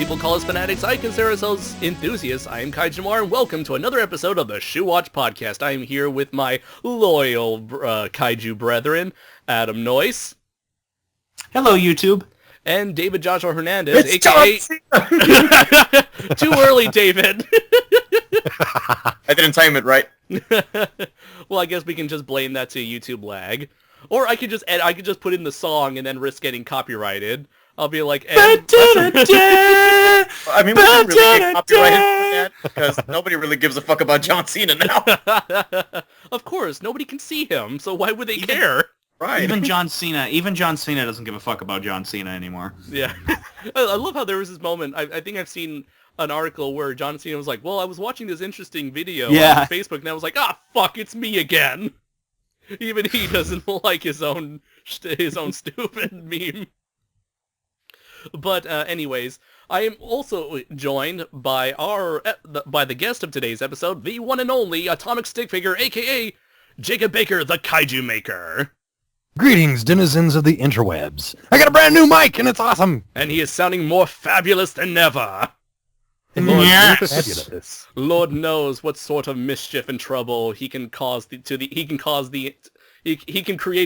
people call us fanatics. I consider ourselves enthusiasts. I am Kaiju Maker, and welcome to another episode of the Shuwatch podcast. I am here with my loyal Kaiju brethren, Adam Noyes. Hello, YouTube. And David Joshua Hernandez, it's a.k.a. Too early, David. I didn't time it right. Well, I guess we can just blame that to YouTube lag. Or I could just put in the song and then risk getting copyrighted. I'll be like, I mean, we can really get copyrighted for that, because nobody really gives a fuck about John Cena now. Of course, nobody can see him, so why would they care? Right. Even John Cena doesn't give a fuck about John Cena anymore. Yeah. I love how there was this moment, I think I've seen an article where John Cena was like, well, I was watching this interesting video on Facebook, and I was like, fuck, it's me again. Even he doesn't like his own stupid meme. But anyways, I am also joined by the guest of today's episode, the one and only atomic stick figure, aka Jacob Baker, the Kaiju Maker. Greetings, denizens of the interwebs. I got a brand new mic, and it's awesome. And he is sounding more fabulous than ever. Fabulous. Lord knows what sort of mischief and trouble he can create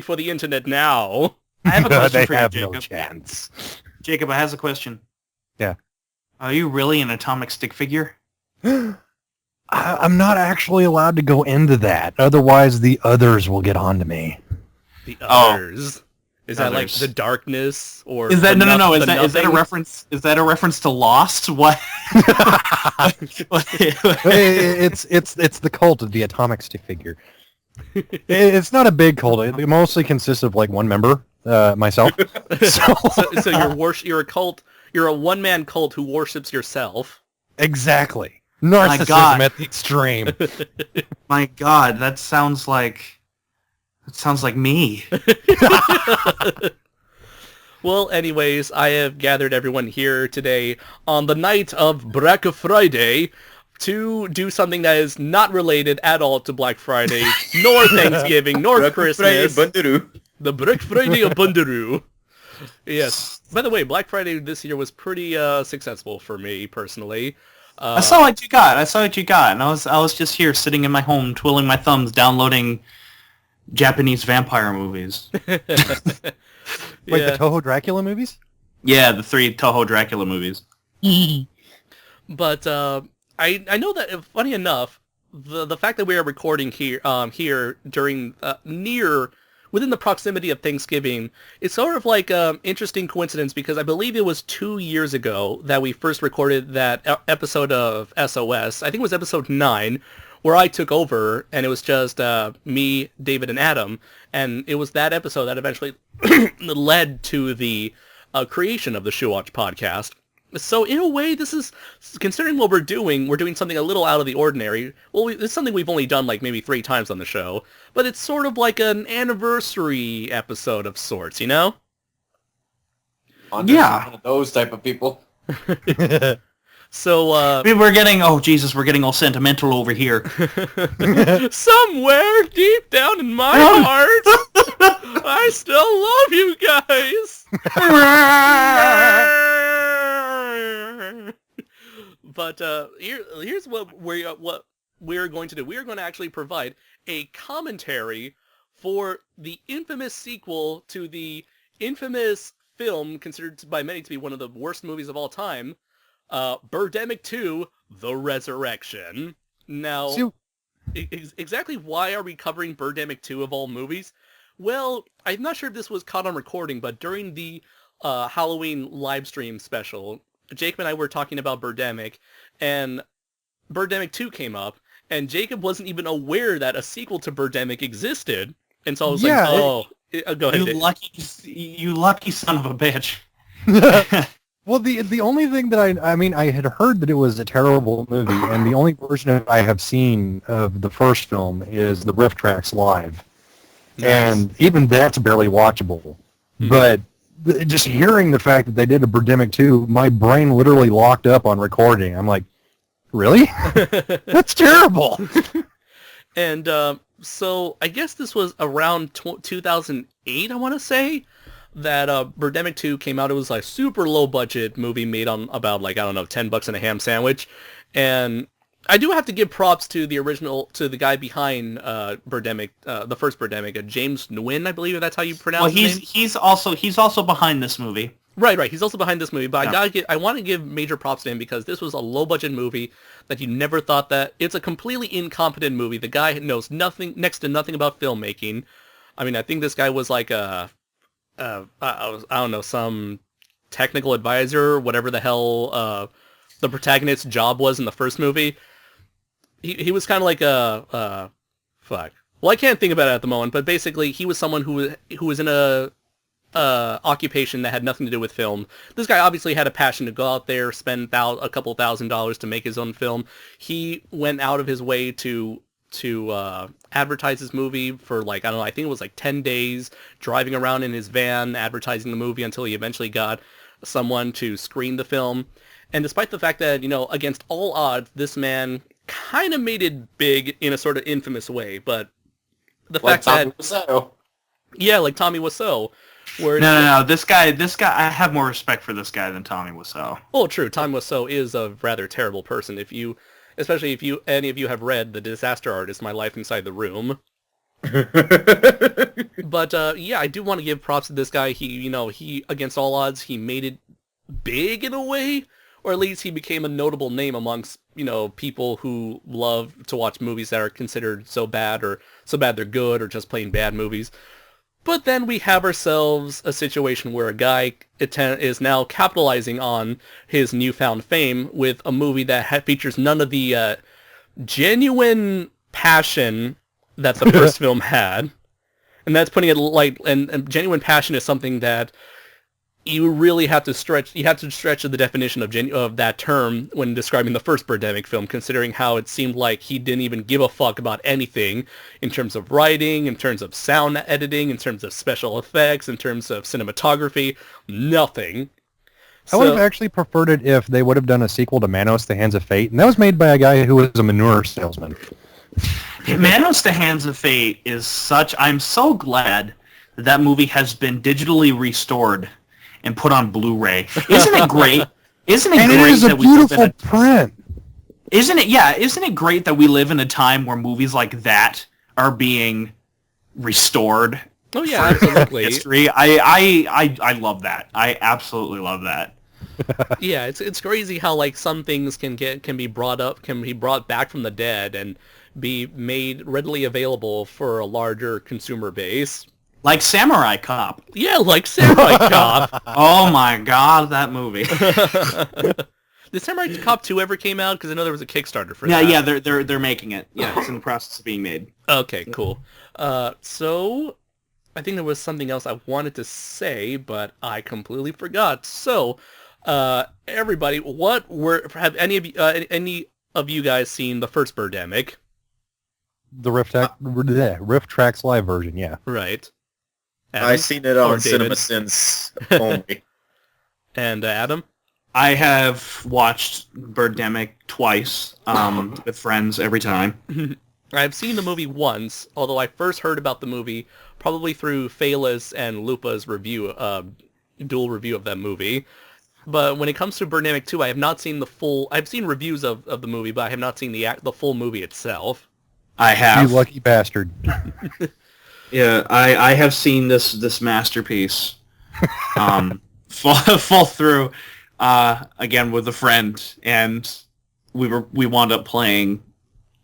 for the internet now. I have a question They for you, have Jacob. no chance. Jacob, I have a question. Yeah. Are you really an atomic stick figure? I'm not actually allowed to go into that. Otherwise, the others will get on to me. The others. Is that like Others. the darkness, or Is that no? Is the that a nothing? reference? Is that a reference to Lost? What? It's the cult of the atomic stick figure. It's not a big cult. It mostly consists of like one member, myself. So you're a cult. You're a one-man cult who worships yourself. Exactly. Narcissism at the extreme. My God, that sounds like me. Well, anyways, I have gathered everyone here today on the night of Black Friday to do something that is not related at all to Black Friday, nor Thanksgiving, nor Christmas. The Black Friday of Bundaroo. Yes. By the way, Black Friday this year was pretty successful for me, personally. I saw what you got. And I was just here sitting in my home, twiddling my thumbs, downloading Japanese vampire movies. Wait, the Toho Dracula movies? Yeah, the 3 Toho Dracula movies. But I know that, funny enough, the fact that we are recording here during within the proximity of Thanksgiving, it's sort of like an interesting coincidence, because I believe it was 2 years ago that we first recorded that episode of SOS. I think it was episode 9, where I took over, and it was just me, David, and Adam, and it was that episode that eventually led to the creation of the Shuwatch podcast. So in a way, this is, considering what we're doing something a little out of the ordinary. Well, it's something we've only done like maybe 3 times on the show, but it's sort of like an anniversary episode of sorts, you know? Yeah. One of those type of people. So, I mean, we're getting all sentimental over here. Somewhere deep down in my heart, I still love you guys. But here's what we're going to do. We are going to actually provide a commentary for the infamous sequel to the infamous film considered by many to be one of the worst movies of all time, Birdemic 2, The Resurrection. Now, exactly why are we covering Birdemic 2 of all movies? Well, I'm not sure if this was caught on recording, but during the Halloween livestream special, Jacob and I were talking about Birdemic, and Birdemic 2 came up, and Jacob wasn't even aware that a sequel to Birdemic existed, and so I was go ahead. You lucky son of a bitch. Well, the only thing that I had heard that it was a terrible movie, and the only version I have seen of the first film is the riff tracks live. Nice. And even that's barely watchable. Mm-hmm. But just hearing the fact that they did a Birdemic 2, my brain literally locked up on recording. I'm like, really? That's terrible. And so I guess this was around 2008, I want to say, that Birdemic 2 came out. It was like super low budget movie made on about like, I don't know, $10 and a ham sandwich. And I do have to give props to the the guy behind Birdemic, the first Birdemic, James Nguyen, I believe that's how you pronounce his name. He's also behind this movie. Right. He's also behind this movie, but I want to give major props to him because this was a low-budget movie that you never thought that... It's a completely incompetent movie. The guy knows next to nothing about filmmaking. I mean, I think this guy was like I don't know, some technical advisor, whatever the hell the protagonist's job was in the first movie. He was kind of like fuck. Well, I can't think about it at the moment, but basically he was someone who was in a occupation that had nothing to do with film. This guy obviously had a passion to go out there, spend a couple $1,000s to make his own film. He went out of his way to advertise his movie for like, I don't know, I think it was like 10 days, driving around in his van, advertising the movie until he eventually got someone to screen the film. And despite the fact that, against all odds, this man kind of made it big in a sort of infamous way, but the fact that... Yeah, like Tommy Wiseau. No. This guy. I have more respect for this guy than Tommy Wiseau. Oh, true. Tommy Wiseau is a rather terrible person. Especially if any of you have read The Disaster Artist: My Life Inside the Room. But yeah, I do want to give props to this guy. He against all odds, he made it big in a way, or at least he became a notable name amongst people who love to watch movies that are considered so bad they're good, or just plain bad movies. But then we have ourselves a situation where a guy is now capitalizing on his newfound fame with a movie that features none of the genuine passion that the first film had. And that's putting it light. And genuine passion is something that you really have to stretch. You have to stretch the definition of that term when describing the first Birdemic film, considering how it seemed like he didn't even give a fuck about anything in terms of writing, in terms of sound editing, in terms of special effects, in terms of cinematography, nothing. I would have actually preferred it if they would have done a sequel to Manos: The Hands of Fate, and that was made by a guy who was a manure salesman. Manos: The Hands of Fate is such... I'm so glad that movie has been digitally restored and put on Blu-ray. Isn't it great? Isn't it and great it is a that we live in beautiful print. Isn't it? Yeah. Isn't it great that we live in a time where movies like that are being restored? Oh yeah, absolutely. History. I love that. I absolutely love that. Yeah, it's crazy how like some things can be brought back from the dead and be made readily available for a larger consumer base. Like Samurai Cop. Yeah, like Samurai Cop. Oh my god, that movie. Did Samurai Cop 2 ever came out? Because I know there was a Kickstarter for that. Yeah, they're making it. Yeah, it's in the process of being made. Okay, cool. So I think there was something else I wanted to say, but I completely forgot. So, everybody, have any of you guys seen the first Birdemic? The Rift Tracks live version, yeah. Right. Adam? I seen it on CinemaSins only. And Adam? I have watched Birdemic twice with friends every time. I've seen the movie once, although I first heard about the movie probably through Phelas and Lupa's dual review of that movie. But when it comes to Birdemic 2, I have not seen the full... I've seen reviews of the movie, but I have not seen the full movie itself. I have. You lucky bastard. Yeah, I have seen this masterpiece fall through again with a friend, and we wound up playing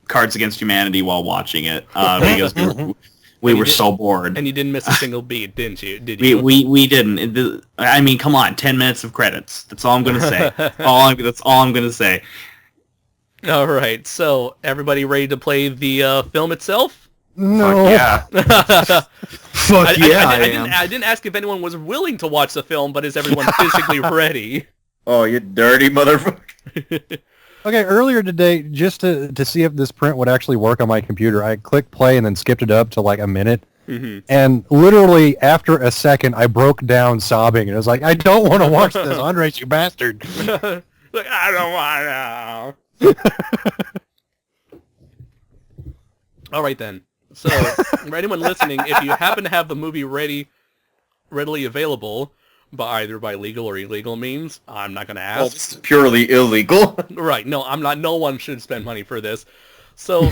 Cards Against Humanity while watching it because we were so bored. And you didn't miss a single beat, didn't you? Did you? We didn't. I mean, come on, 10 minutes of credits. That's all I'm gonna say. That's all I'm gonna say. All right, so everybody ready to play the film itself? No. Fuck yeah. Fuck yeah, I didn't ask if anyone was willing to watch the film, but is everyone physically ready? Oh, you dirty motherfucker. Okay, earlier today, just to see if this print would actually work on my computer, I clicked play and then skipped it up to like a minute. Mm-hmm. And literally after a second, I broke down sobbing. And I was like, I don't want to watch this, Andres, you bastard. Like, I don't want to. All right, then. So, for anyone listening, if you happen to have the movie ready readily available either by legal or illegal means. I'm not going to Well, ask. this is purely illegal. Right, no, I'm not. No one should spend money for this. So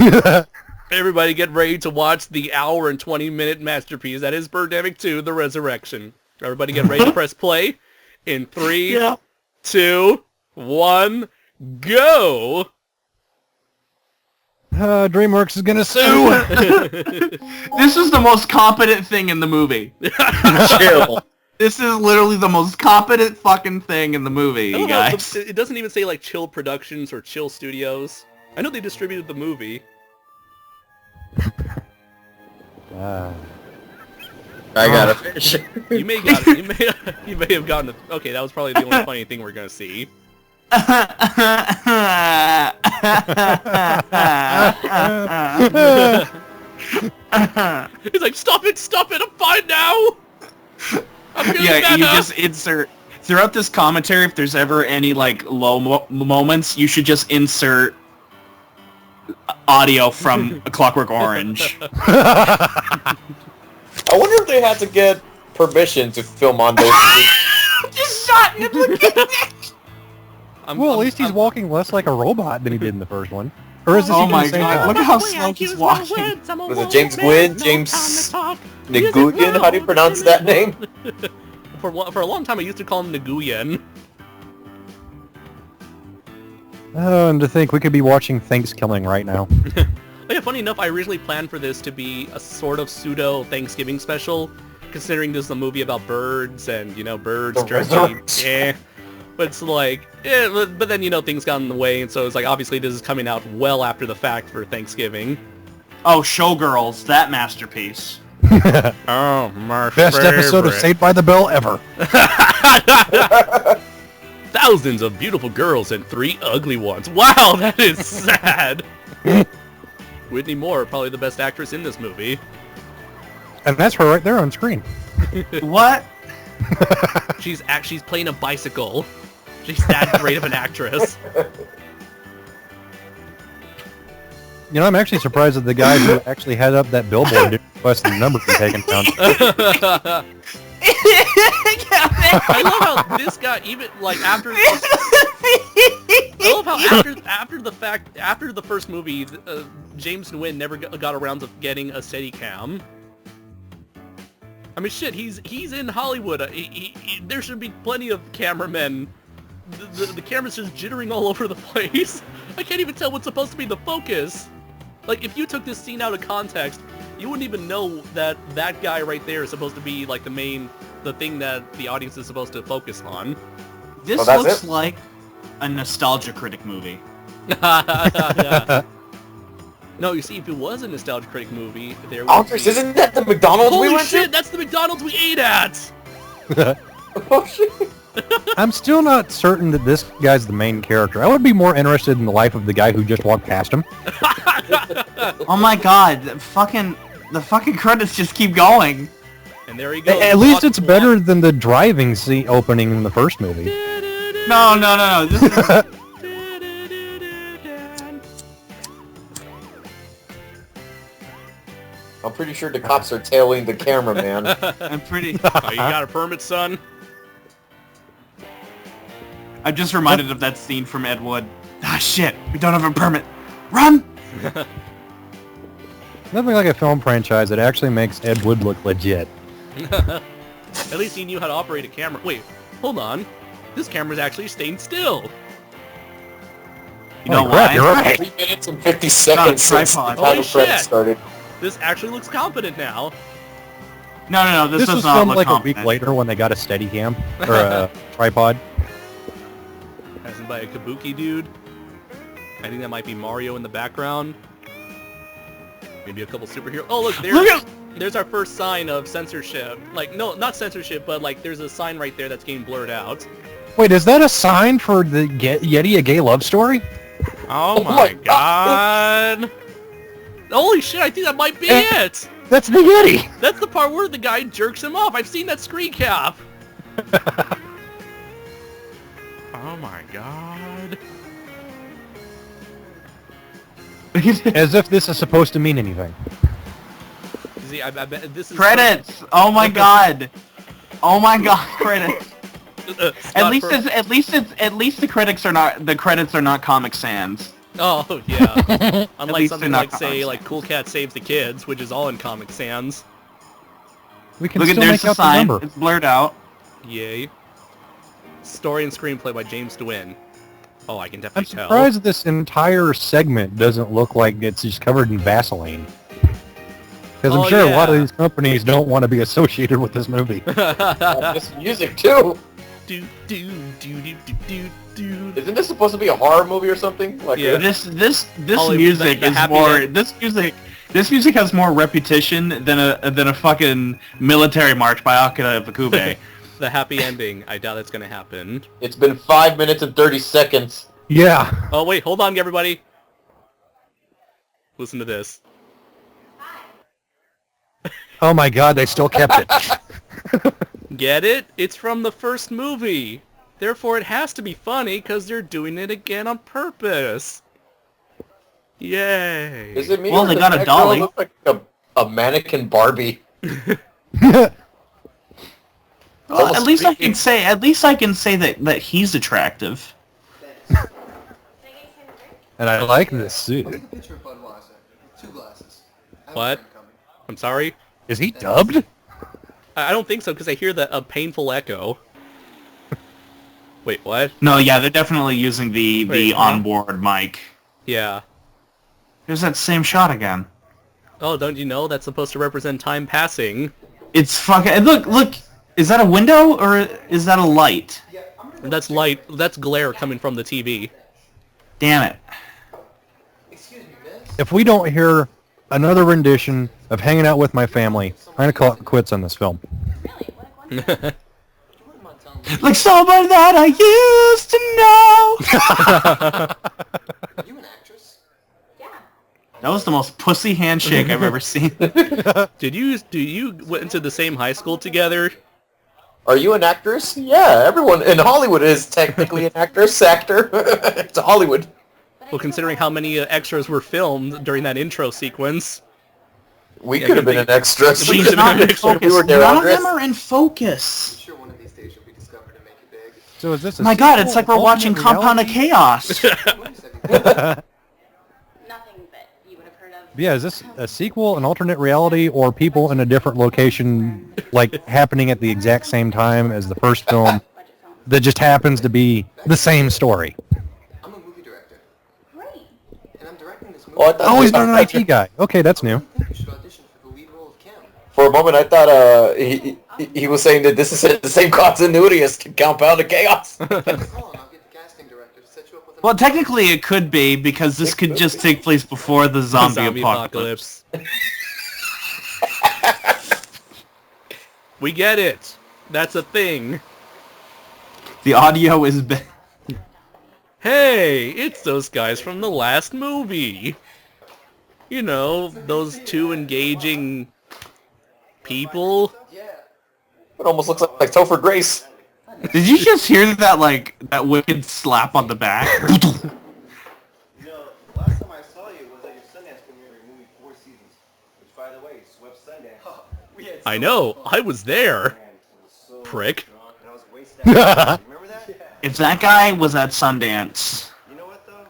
everybody get ready to watch the hour and 20-minute masterpiece that is Birdemic 2: The Resurrection. Everybody get ready to press play in 3, 2, 1, go! DreamWorks is gonna sue. This is the most competent thing in the movie. Chill. This is literally the most competent fucking thing in the movie, I you don't know, guys. it doesn't even say like Chill Productions or Chill Studios. I know they distributed the movie. I got a fish. You may got it. You may have gotten it. Okay, that was probably the only funny thing we're gonna see. He's like, stop it, I'm fine now. I'm feeling Yeah, you better." just insert throughout this commentary. If there's ever any like low moments, you should just insert audio from A Clockwork Orange. I wonder if they had to get permission to film on those. Just shot him. Look at it. Well, at least he's walking less like a robot than he did in the first one. Or is this Oh even my the same god! guy? Look how slow he's walking. Was it James Gwynn? James Nguyen? How do you pronounce that name? For a long time, I used to call him Nguyen. Oh, and to think we could be watching Thanksgiving right now. Yeah, funny enough, I originally planned for this to be a sort of pseudo Thanksgiving special, considering this is a movie about birds and, you know, birds, The turkey, resurrection. But it's like, but then, you know, things got in the way, and so it's like, obviously this is coming out well after the fact for Thanksgiving. Oh, Showgirls, that masterpiece. Oh, my Best episode of Saved by the Bell ever. Thousands of beautiful girls and 3 ugly ones. Wow, that is sad. Whitney Moore, probably the best actress in this movie. And that's her right there on screen. What? She's playing a bicycle. She's that great of an actress. You know, I'm actually surprised that the guy who actually had up that billboard didn't request the number be taken down. I love how this guy, even like after, I love how after the first movie, James Nguyen never got around to getting a Steadicam. I mean, shit, he's in Hollywood. There should be plenty of cameramen. The camera's just jittering all over the place. I can't even tell what's supposed to be the focus. Like, if you took this scene out of context, you wouldn't even know that that guy right there is supposed to be like the thing that the audience is supposed to focus on. This that's looks it? like a nostalgia critic movie. No, you see, if it was a nostalgia critic movie, there would Aldrich, be... isn't that the McDonald's we Holy went shit, that's the McDonald's we ate at! to? Oh shit. I'm still not certain that this guy's the main character. I would be more interested in the life of the guy who just walked past him. Oh my god, the fucking credits just keep going. And there he goes. At least it's better than the driving scene opening in the first movie. No. This is... I'm pretty sure the cops are tailing the cameraman. I'm pretty... Oh, you got a permit, son? I'm just reminded of that scene from Ed Wood. Ah, shit. We don't have a permit. Run! Nothing like a film franchise that actually makes Ed Wood look legit. At least he knew how to operate a camera. Wait, hold on. This camera's actually staying still. You know Holy crap, why? you're right. 3 minutes and 50 seconds since the tripod. title Holy credits shit. started. This actually looks competent now. No. This This does was not filmed look like a competent. week later when they got a Steadicam or a tripod. Passing by a Kabuki dude. I think that might be Mario in the background. Maybe a couple superheroes. Oh, look, there's our first sign of censorship. Like, no, not censorship, but like there's a sign right there that's getting blurred out. Wait, is that a sign for the Yeti a gay love story? Oh my my god. Holy shit, I think that might be it! That's the Yeti! That's the part where the guy jerks him off. I've seen that screen cap. Oh my god. As if this is supposed to mean anything. See, I bet this is... Credits! Oh my god! Oh my god, critics. At least Scott the critics are not Comic Sans. Oh yeah. Unlike least something they're like not say Comic like Cool Cat Saves the Kids, which is all in Comic Sans. We can Look at still there's make the out the sign. number. It's blurred out. Yay. Story and screenplay by James DeWin. Oh, I can I'm definitely tell. surprised this entire segment doesn't look like it's just covered in Vaseline. Because I'm Oh, sure a lot of yeah. these companies don't want to be associated with this movie. This music too. do do do do do do do. Isn't this supposed to be a horror movie or something? Like Yeah. This Hollywood- music the is happy more. end. This music has more repetition than a fucking military march by Akira Ifukube. The happy ending. I doubt it's gonna happen. It's been 5 minutes and 30 seconds. Yeah. Oh wait, hold on, everybody. Listen to this. Oh my god, they still kept it. Get it? It's from the first movie. Therefore, it has to be funny because they're doing it again on purpose. Yay! Is it me? Well, or they does got a that girl dolly. look like a mannequin Barbie. Well, at least I creepy. can say that he's attractive. And I like this suit. I'll take a picture of Budweiser. 2 glasses. I have a What? friend coming. I'm sorry. Is he dubbed? I don't think so because I hear a painful echo. Wait, what? No, yeah, they're definitely using the Wait, huh? onboard mic. Yeah. There's that same shot again. Oh, don't you know that's supposed to represent time passing? It's fucking look. Is that a window or is that a light? That's light. That's glare coming from the TV. Damn it. Excuse me, miss. If we don't hear another rendition of Hanging Out With My Family, I'm going to call it quits on this film. Would you wouldn't mind telling me, Like someone that I used to know. are you an actress? That was the most pussy handshake I've ever seen. Do you went to the same high school together? Are you an actress? Yeah, everyone in Hollywood is technically an actor. It's Hollywood. Well, considering how many extras were filmed during that intro sequence. We Yeah, could have good been thing. an extra. She's She's not in We focus. were there, None of Andres. them are in I'm focus. sure one of these days you'll be discovered and make it big. So is this a My god, sequel, it's like we're watching alternate Compound of reality? Chaos. What is everything? Nothing that you would have heard of. Yeah, is this a sequel, an alternate reality, or people in a different location, like, happening at the exact same time as the first film Budget film. that just happens to be the same story? I'm a movie director, Great. and I'm directing this movie. Oh, I thought- Oh, he's not an IT guy. Okay, that's new. I think you should audition for the lead role of Kim. For a moment, I thought he was saying that this is the same continuity as Compound of Chaos. Call and I'll get the casting director to set you up with a... Well, technically it could be, because this could just take place before the zombie apocalypse. We get it. That's a thing. The audio is... Hey, it's those guys from the last movie. You know, those two engaging people. It almost looks like Topher Grace. Did you just hear that wicked slap on the back? You know, last time I saw you was at your Sundance premiere of your movie Four Seasons, which, by the way, swept Sundance. We had I know, I was there. Man, it was so Prick. drunk, and I was wasted. Remember that? If that guy was at Sundance... You know what, though?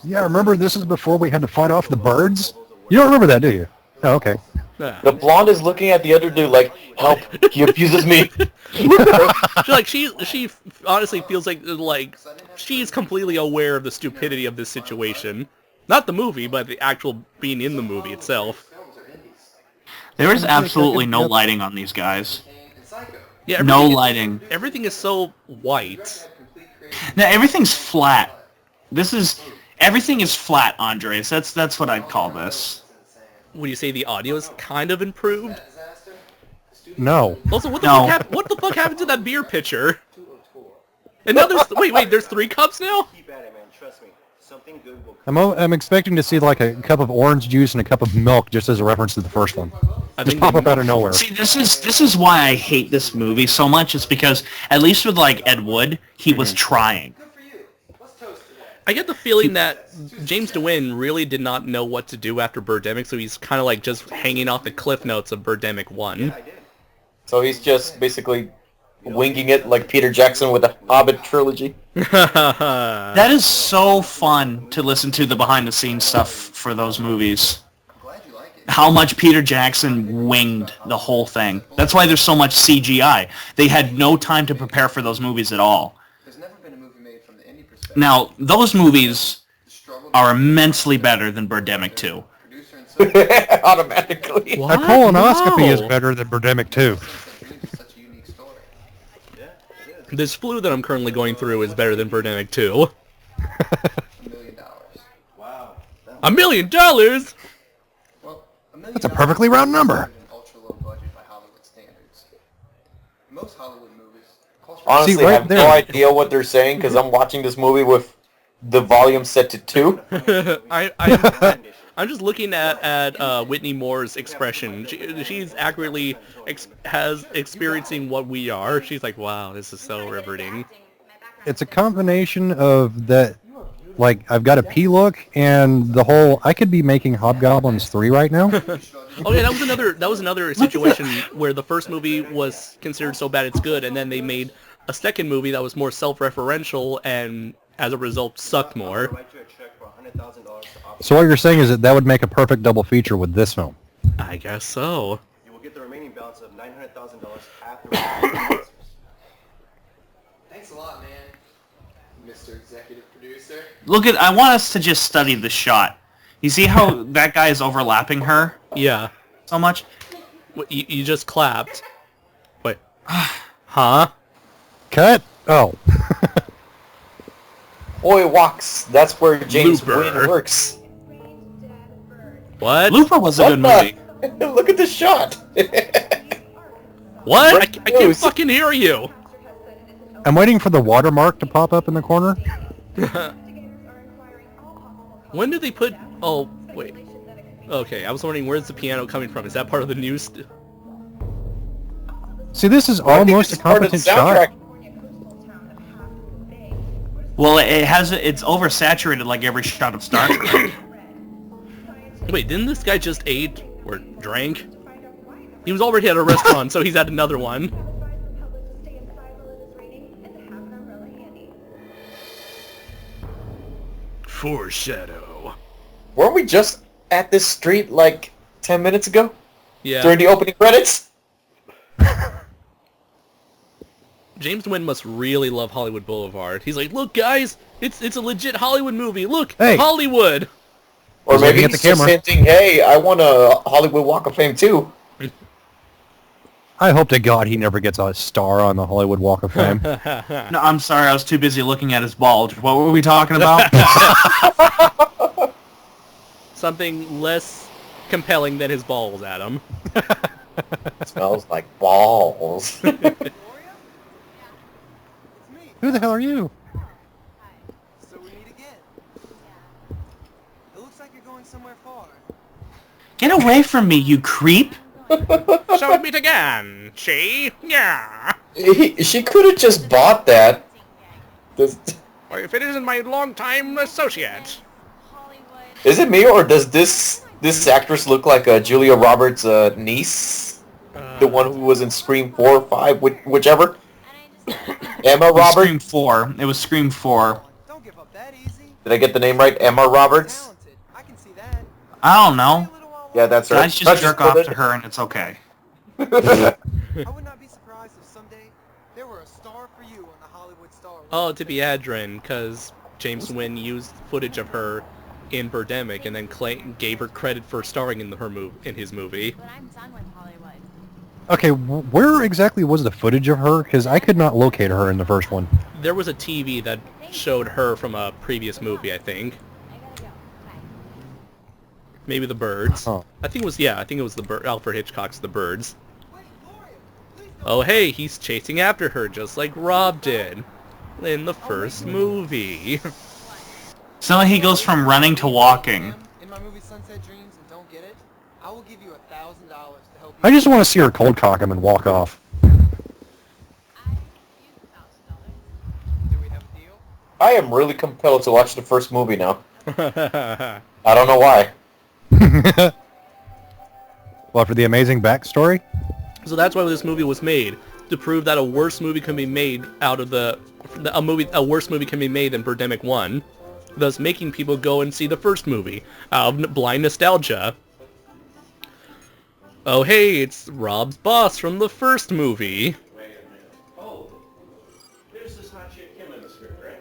Yeah, remember this is before we had to fight off the birds? You don't remember that, do you? Oh, okay. Ah. The blonde is looking at the other dude like, help, he abuses me. She honestly feels like she's completely aware of the stupidity of this situation. Not the movie, but the actual being in the movie itself. films are indies. There is absolutely no lighting on these guys. And Psycho. Yeah, No everything- lighting. Everything is so white. Had complete creative... Now, everything's flat. Everything is flat, Andres. That's what I'd call this. Would you say the audio is kind of improved? Disaster. The studio... No. Also, what the No. what the fuck happened to that beer pitcher? And now there's wait, there's 3 cups now? Keep at it, man. Trust me. Something good will come. I'm expecting to see like a cup of orange juice and a cup of milk just as a reference to the first one. I Just think pop up out of nowhere. See, this is why I hate this movie so much. It's because at least with like Ed Wood, he was trying. Good for you. What's toast today? I get the feeling that James DeWin really did not know what to do after Birdemic, so he's kind of like just hanging off the cliff notes of Birdemic 1. I did. So he's just basically winging it like Peter Jackson with the Hobbit trilogy. That is so fun to listen to the behind-the-scenes stuff for those movies. I'm glad you like it. How much Peter Jackson winged the whole thing. That's why there's so much CGI. They had no time to prepare for those movies at all. There's never been a movie made from the indie perspective. Now, those movies The struggle are immensely better than Birdemic 2. producer and so Automatically. What? A colonoscopy is No. better than Birdemic 2. dreams is such a unique story. Yeah, it is. This flu that I'm currently going through is better than Birdemic 2. $1 million. Wow. $1 million? Well, $1 million That's a perfectly round number. is an ultra low budget by Hollywood standards. Most Hollywood movies cost Honestly, See, I right have there. no idea what they're saying because I'm watching this movie with the volume set to 2. I'm just looking at Whitney Moore's expression. She's accurately experiencing what we are. She's like, wow, this is so riveting. It's a combination of that, like, I've got a P look and the whole, I could be making Hobgoblins 3 right now. Oh yeah, that was another situation where the first movie was considered so bad it's good, and then they made a second movie that was more self-referential and as a result sucked more. write you a check for $100,000 to opt. So what you're saying is that would make a perfect double feature with this film. I guess so. You will get the remaining balance of $900,000 after. Thanks a lot, man, Mr. Executive Producer. Look at, I want us to just study the shot. You see how that guy is overlapping her Yeah. so much? What, you just clapped. Wait. Huh? Cut? Oh. Oi, Walks. That's where James Looper. Wynn works. What? Looper was a good movie. Look at the shot. What? I can't Gross. fucking hear you. I'm waiting for the watermark to pop up in the corner. When did they put... Oh, wait. Okay, I was wondering where's the piano coming from. Is that part of the news? See, this is I think almost a it's part of the competent shot. soundtrack. Well, it's oversaturated like every shot of Star Trek. Wait, didn't this guy just ate or drank? He was already at a restaurant, so he's at another one. Foreshadow. Weren't we just at this street like 10 minutes ago? Yeah. During the opening credits? James Wynn must really love Hollywood Boulevard. He's like, look, guys, it's a legit Hollywood movie. Look, Hey. Hollywood. Or He's maybe looking at he's the just camera. hinting, hey, I want a Hollywood Walk of Fame too. I hope to God he never gets a star on the Hollywood Walk of Fame. No, I'm sorry, I was too busy looking at his bulge. What were we talking about? Something less compelling than his balls, Adam. Smells like balls. Who the hell are you? So we meet again. It looks like you're going somewhere far. Get away from me, you creep! So we meet again, she? Yeah. She could have just bought that. Does, Well, if it isn't my longtime associate. is it me or does this actress look like Julia Roberts' niece? The one who was in Scream 4 or 5, whichever? Emma Roberts? Scream 4. It was Scream 4. Don't give up that easy. Did I get the name right? Emma Roberts? Talented. I can see that. I don't know. Yeah, that's her. Guys just jerk off to her and it's okay. I would not be surprised if someday there were a star for you on the Hollywood Star. Oh, to be Adrian, because James Wynn used footage of her in Birdemic and then gave her credit for starring in in his movie. When I'm done with Hollywood. Okay, where exactly was the footage of her? Because I could not locate her in the first one. There was a TV that showed her from a previous movie, I think. I gotta go. Bye. Maybe The Birds. Oh. I think it was Alfred Hitchcock's The Birds. Oh hey, he's chasing after her just like Rob did in the first movie. So he goes from running to walking. In my movie Sunset Dreams and don't get it, I will give you $1,000 to help you. I just want to see her cold cock him and walk off. Do we have a deal? I am really compelled to watch the first movie now. I don't know why. Well, for the amazing backstory? So that's why this movie was made. to prove that a worse movie can be made out of a worse movie can be made than Birdemic 1, thus making people go and see the first movie out of blind nostalgia. Oh hey, it's Rob's boss from the first movie. Wait a minute. Oh, there's this hot chick Kim in the script, right?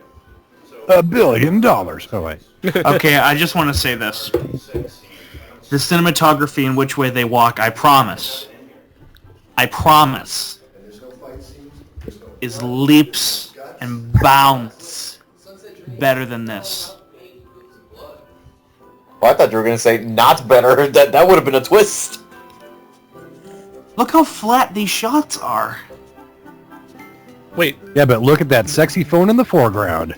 So, $1 billion. Oh wait. Okay, I just want to say this. The cinematography and which way they walk, I promise, is leaps and bounds better than this. Oh, I thought you were gonna say not better. That would have been a twist. Look how flat these shots are. Wait, Yeah, but look at that sexy phone in the foreground.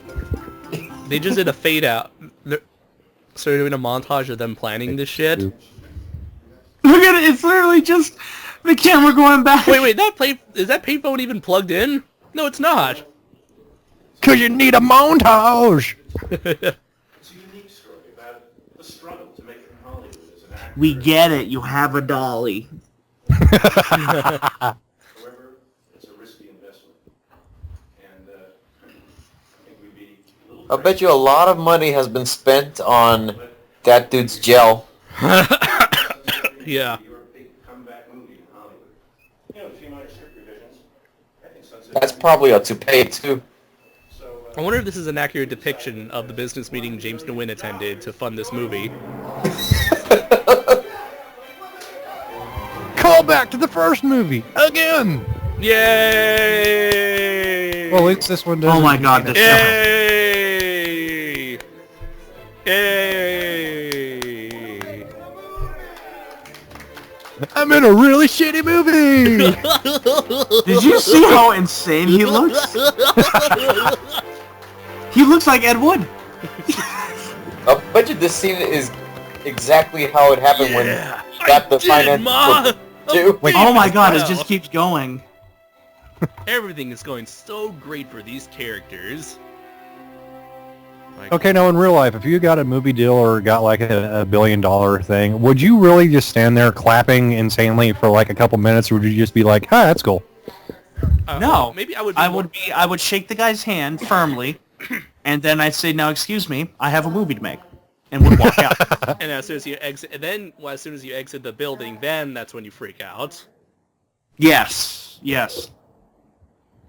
they just did a fade out. So they're doing a montage of them planning this shit. Look at it, it's literally just the camera going back. Wait, is that payphone even plugged in? No, it's not. Cause you need a montage. it's a unique story about the struggle to make it in Hollywood as an actor. We get it, you have a dolly. However, it's a risky investment. And I think we'd be a little I bet you a lot of money has been spent on that dude's gel. Yeah. You're a big comeback movie in Hollywood. You know, a few minor script revisions. I think Sunset That's probably a toupee too. So, I wonder if this is an accurate depiction of the business meeting James Nguyen attended to fund this movie. Call back to the first movie again. Yay! Well, at least this one doesn't. Oh my god, this Yay! Yay! I'm in a really shitty movie. Did you see how insane he looks? He looks like Ed Wood. I bet you this scene is exactly how it happened when he got the finance too. Wait, Oh my god, it just keeps going. Everything is going so great for these characters. Like, Okay, now in real life, if you got a movie deal or got like a $1 billion thing, would you really just stand there clapping insanely for like a couple minutes, or would you just be like, "Ah, that's cool"? No, maybe I would. I would shake the guy's hand firmly, and then I'd say, "Now, excuse me, I have a movie to make," and would walk out. And as soon as you exit, as soon as you exit the building, then that's when you freak out. Yes.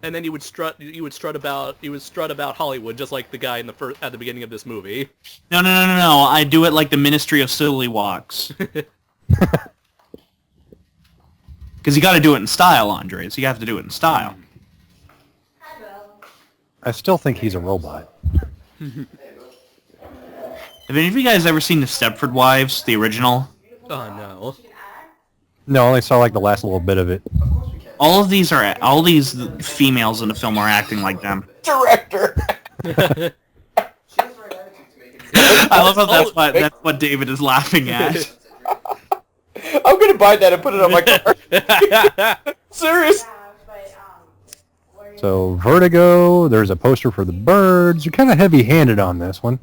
And then you would strut about Hollywood, just like the guy in at the beginning of this movie. No. I do it like the Ministry of Silly Walks. Because you got to do it in style, Andres. You have to do it in style. I still think he's a robot. Have any of you guys ever seen the Stepford Wives, the original? Oh no. No, I only saw like the last little bit of it. All these females in the film are acting like them. Director. she has the right attitude to make it. I love how that's what David is laughing at. I'm gonna buy that and put it on my car. Serious. So Vertigo, there's a poster for the Birds. You're kind of heavy-handed on this one.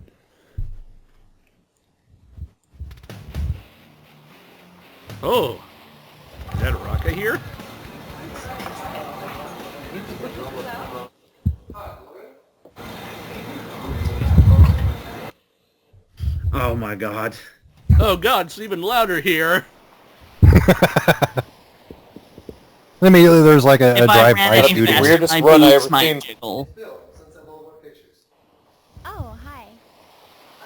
Oh, is that Raka here? Oh my god. Oh god, it's even louder here. I mean, there's like a If I ran drive-by any shooting. faster, Weirdest my run I boobs ever might seen. jiggle. Bill, Sunset Boulevard Pictures. Oh, hi.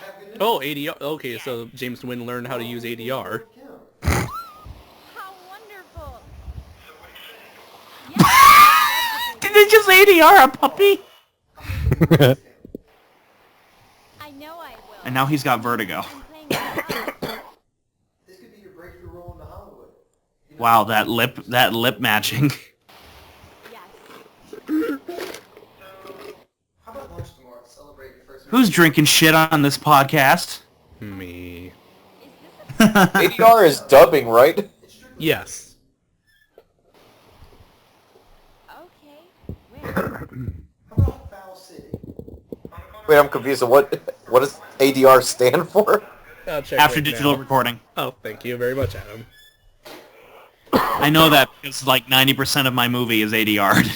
I have good news. Oh, ADR. Okay, so James Nguyen learned how to use ADR. How wonderful. Yes, Did they just ADR a puppy? I know I will. And now he's got vertigo. I'm playing with This could be your breakthrough role into Hollywood. Wow, that lip matching. yes. How about lunch tomorrow to celebrate your first Who's drinking shit on this podcast? Me. Is this a ADR is dubbing, right? Yes. okay? Where? How about Foul City? Wait, I'm confused. What does ADR stand for? I'll check After right digital now. recording. Oh, thank you very much, Adam. I know that because like 90% of my movie is ADR.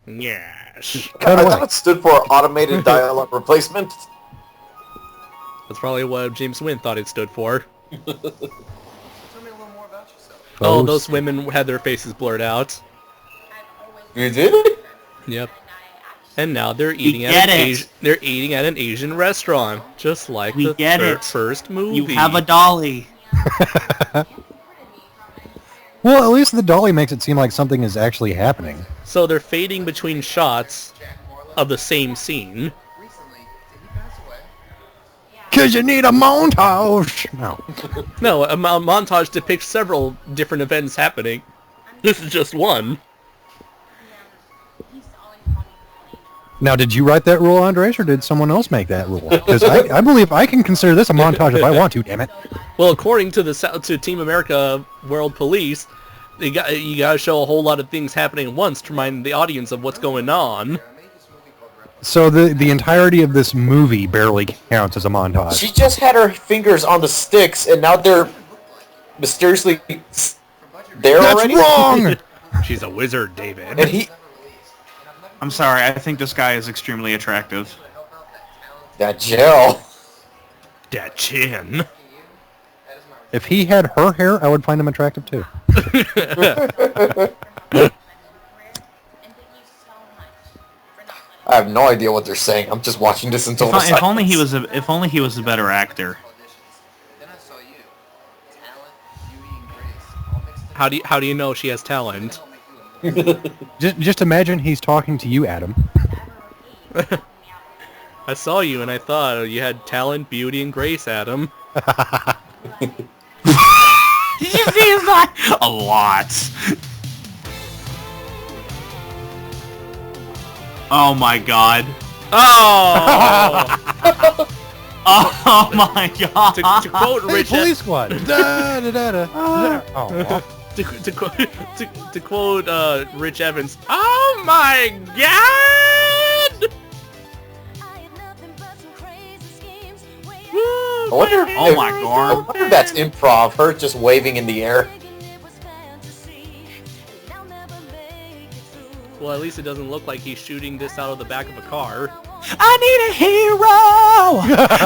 Yes. Cut I away. thought it stood for automated dialogue replacement. That's probably what James Wynn thought it stood for. Tell me a little more about yourself. Oh, those women had their faces blurred out. You did? Yep. And now they're eating get at it. they're eating at an Asian restaurant, just like We the get it. first movie. You have a dolly. Well, at least the dolly makes it seem like something is actually happening. So they're fading between shots of the same scene. Recently, did he pass away? Cause you need a montage. No. No, a montage depicts several different events happening. This is just one. Now, did you write that rule, Andres, or did someone else make that rule? Because I believe I can consider this a montage if I want to. Damn it. Well, according to to Team America World Police, you gotta show a whole lot of things happening at once to remind the audience of what's going on. So the entirety of this movie barely counts as a montage. She just had her fingers on the sticks, and now they're mysteriously there That's already. wrong. She's a wizard, David. And he, I'm sorry, I think this guy is extremely attractive. that gel. That chin. If he had her hair, I would find him attractive too. I have no idea what they're saying. I'm just watching this until the If only he silence. was a better actor. Then I saw you. Talent, beauty, and grace, all mixed in. How do you know she has talent? Just imagine he's talking to you, Adam. I saw you and I thought you had talent, beauty, and grace, Adam. Did you see his eye? A lot. Oh my god. Oh! Oh my god. to quote Hey, Rich, police squad. Da, da, da, da. Oh. to quote Rich Evans, oh my god! I wonder if, Oh my I god. wonder if that's improv. Her just waving in the air. Well, at least it doesn't look like he's shooting this out of the back of a car. I need a hero.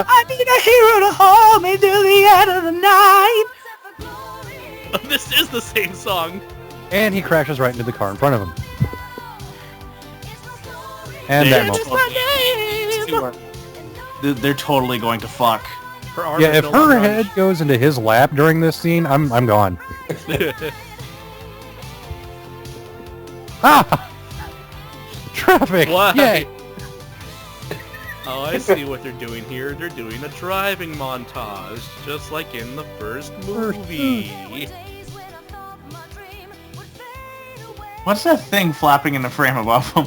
I need a hero to hold me to the end of the night. This is the same song. And he crashes right into the car in front of him. And that moment. They're totally going to fuck. Her arm Yeah, is if no her longer on head goes into his lap during this scene, I'm gone. Ah! Traffic! Why? Yay! Oh, I see what they're doing here. They're doing a driving montage, just like in the first movie. What's that thing flapping in the frame above him?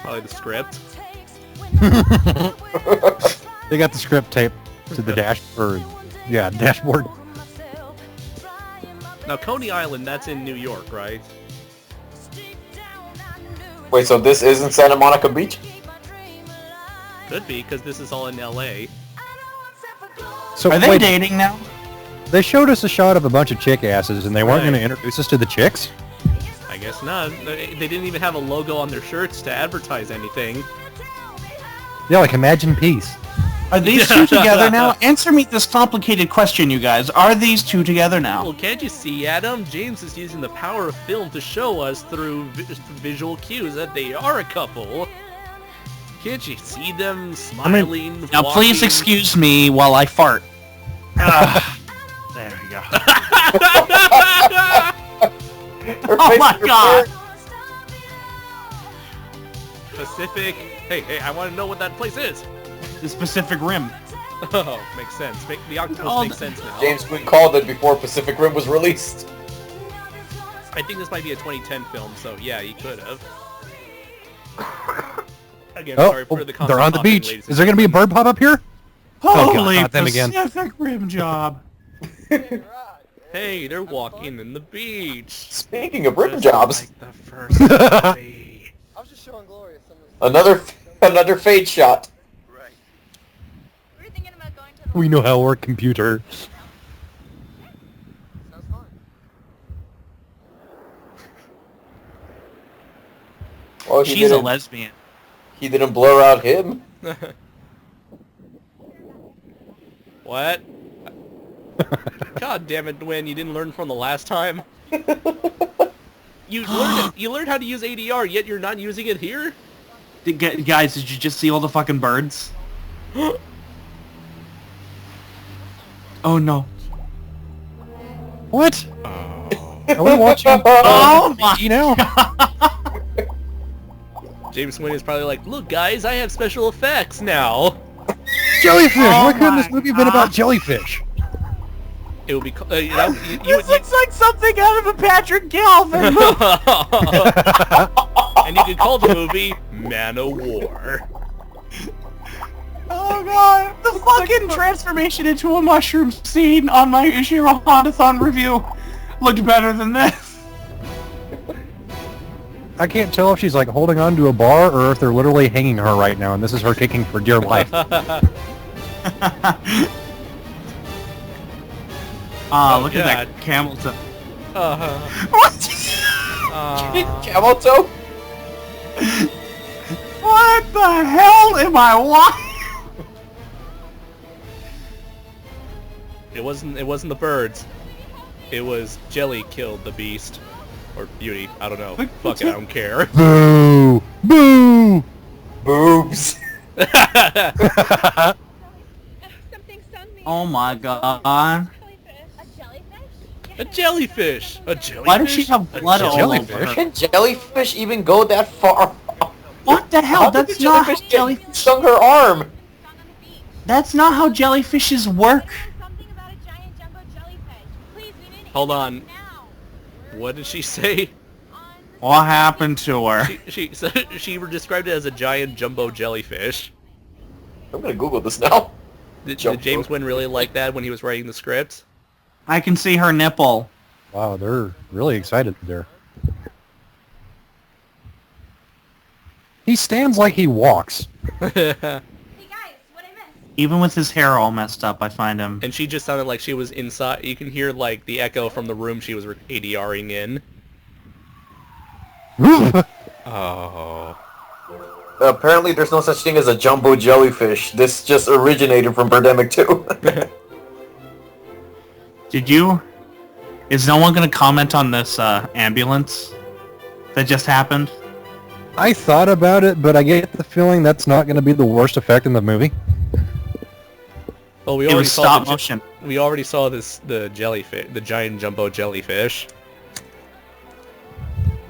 Probably the script. They got the script taped to the dashboard. Yeah, dashboard. Now, Coney Island, that's in New York, right? Wait, so this isn't Santa Monica Beach? Could be, because this is all in L.A. So Are they wait, dating now? they showed us a shot of a bunch of chick asses, and they weren't Right. going to introduce us to the chicks? I guess not. They didn't even have a logo on their shirts to advertise anything. Yeah, like Imagine Peace. Are these two together now? Answer me this complicated question, you guys. Are these two together now? Well, can't you see, Adam? James is using the power of film to show us through visual cues that they are a couple. Can't you see them smiling? Now, please walking? excuse me while I fart. There we go. Oh my god! Pacific. Hey, I want to know what that place is. The Pacific Rim. Oh, makes sense. The octopus Oh, makes sense now. James Quinn called it before Pacific Rim was released. I think this might be a 2010 film, so yeah, he could have. Again, Oh, sorry for the they're on the constant beach. coughing, ladies Is there going to be a bird pop up here? Oh, God, Holy not them again. Pacific Rim job. Hey, they're walking in the beach. Speaking of rim Just jobs, like the first movie. I was just showing Gloria some of another fade shot. Right. We're thinking about going to the We know how to work computer. Sounds fun. Well, She's a lesbian. He didn't blur out him. What? God damn it, Dwayne, you didn't learn from the last time? You learned how to use ADR, yet you're not using it here? Guys, did you just see all the fucking birds? Oh no. What? Are we watching? Oh my! You know? James Wynn is probably like, look guys, I have special effects now. Jellyfish! Oh Why couldn't my this movie have been about jellyfish? It would be, This looks like something out of a Patrick Galvin movie. and you could call the movie Man o' War. Oh god, the fucking transformation into a mushroom scene on my Ishiro Hondathon review looked better than this. I can't tell if she's like holding on to a bar or if they're literally hanging her right now and this is her kicking for dear life. Look God. at that camel toe. Camel toe? What the hell am I watching? It wasn't the birds. It was Jelly killed the beast. Or Beauty. I don't know. Fuck it, I don't care. Boo! Boo! Boobs. Something stung me. Oh my god. A jellyfish? A jellyfish! A jellyfish? Why does she have blood all over jellyfish? her? Can jellyfish even go that far? What the hell? How did That's the not how jellyfish jellyfish. stung her arm? Stung on the beach. That's not how jellyfishes work. There's something about a giant jumbo jellyfish. Please, we need Hold answers on. now. What did she say? On What happened to her? She described it as a giant jumbo jellyfish. I'm gonna Google this now. Did Jumbo. James Wynn really like that when he was writing the script? I can see her nipple. Wow, they're really excited there. He stands like he walks. Hey guys, what I missed? Even with his hair all messed up, I find him. And she just sounded like she was inside. You can hear like the echo from the room she was ADRing in. Oh. Apparently there's no such thing as a jumbo jellyfish. This just originated from Birdemic 2. Did you? Is no one gonna comment on this ambulance that just happened? I thought about it, but I get the feeling that's not going to be the worst effect in the movie. Well, we It already was saw stop the motion. we already saw the jellyfish, the giant jumbo jellyfish.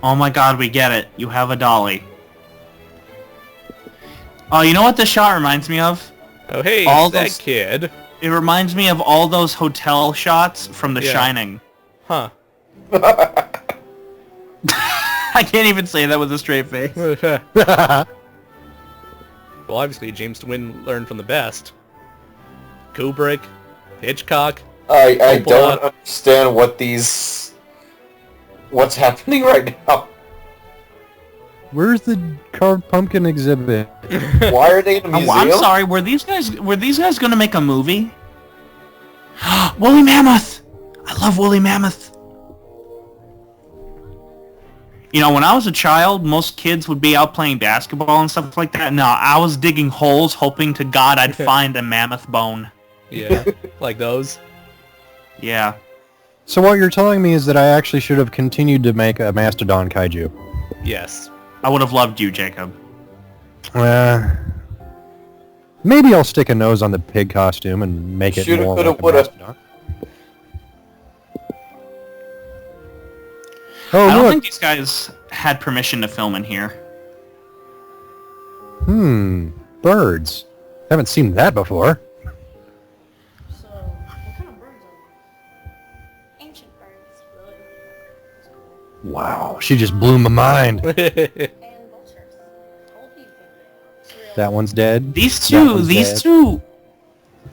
Oh my god, we get it. You have a dolly. Oh, you know what this shot reminds me of? Oh hey, All it's that those- kid. It reminds me of all those hotel shots from The Yeah. Shining. Huh. I can't even say that with a straight face. Well, obviously James Wynn learned from the best. Kubrick, Hitchcock. I Coppola. don't understand what's happening right now. Where's the carved pumpkin exhibit? Why are they in a Oh, museum? I'm sorry. Were these guys gonna make a movie? Woolly Mammoth. I love Woolly Mammoth. You know, when I was a child, most kids would be out playing basketball and stuff like that. No, I was digging holes, hoping to God I'd find a mammoth bone. Yeah, like those. Yeah. So what you're telling me is that I actually should have continued to make a Mastodon Kaiju. Yes. I would have loved you, Jacob. Maybe I'll stick a nose on the pig costume and make it Shoulda, more coulda, like a woulda. Mastodon. Oh, I don't look! think these guys had permission to film in here. Birds. Haven't seen that before. So, what kind of birds are they? Ancient birds. Really? That's cool. Wow, she just blew my mind. And vultures. Old people. Surreal. That one's dead. These That two, one's these dead. two,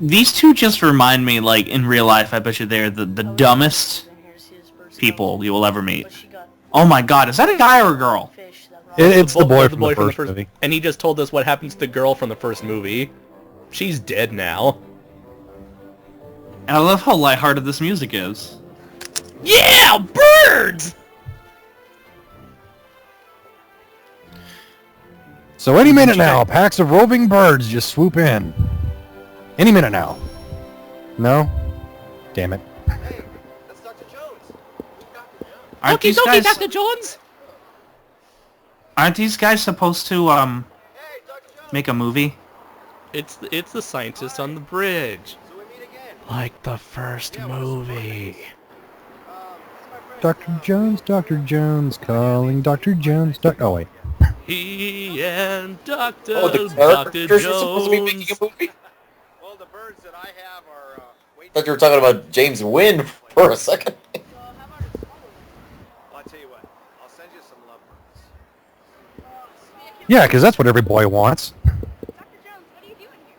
these two just remind me, like, in real life, I bet you they're the dumbest And here's his bird people song. you will ever meet. But she got Oh my god, is that a guy or a girl? fish that It's the boy the from boy the first movie. And he just told us what happens to the girl from the first movie. She's dead now. And I love how lighthearted this music is. Yeah, birds! So any minute now, packs of roving birds just swoop in. Any minute now. No? Damn it. Hey, that's Dr. Jones. Dr. Jones. Aren't Okie these dokie, guys? Dr. Jones! Aren't these guys supposed to Hey, Dr. Jones. make a movie? It's the scientist on the bridge. So we meet again. Like the first movie. This is my friend. Dr. Jones, calling Dr. Jones. Oh, wait. He and Dr. Oh, the Dr. characters are supposed to be making Jones. a movie? Well, the birds that I have are I thought you were talking about James Wynn for a second. Well, I'll tell you what. I'll send you some lovebirds. Yeah, because that's what every boy wants. Dr. Jones, what are you doing here?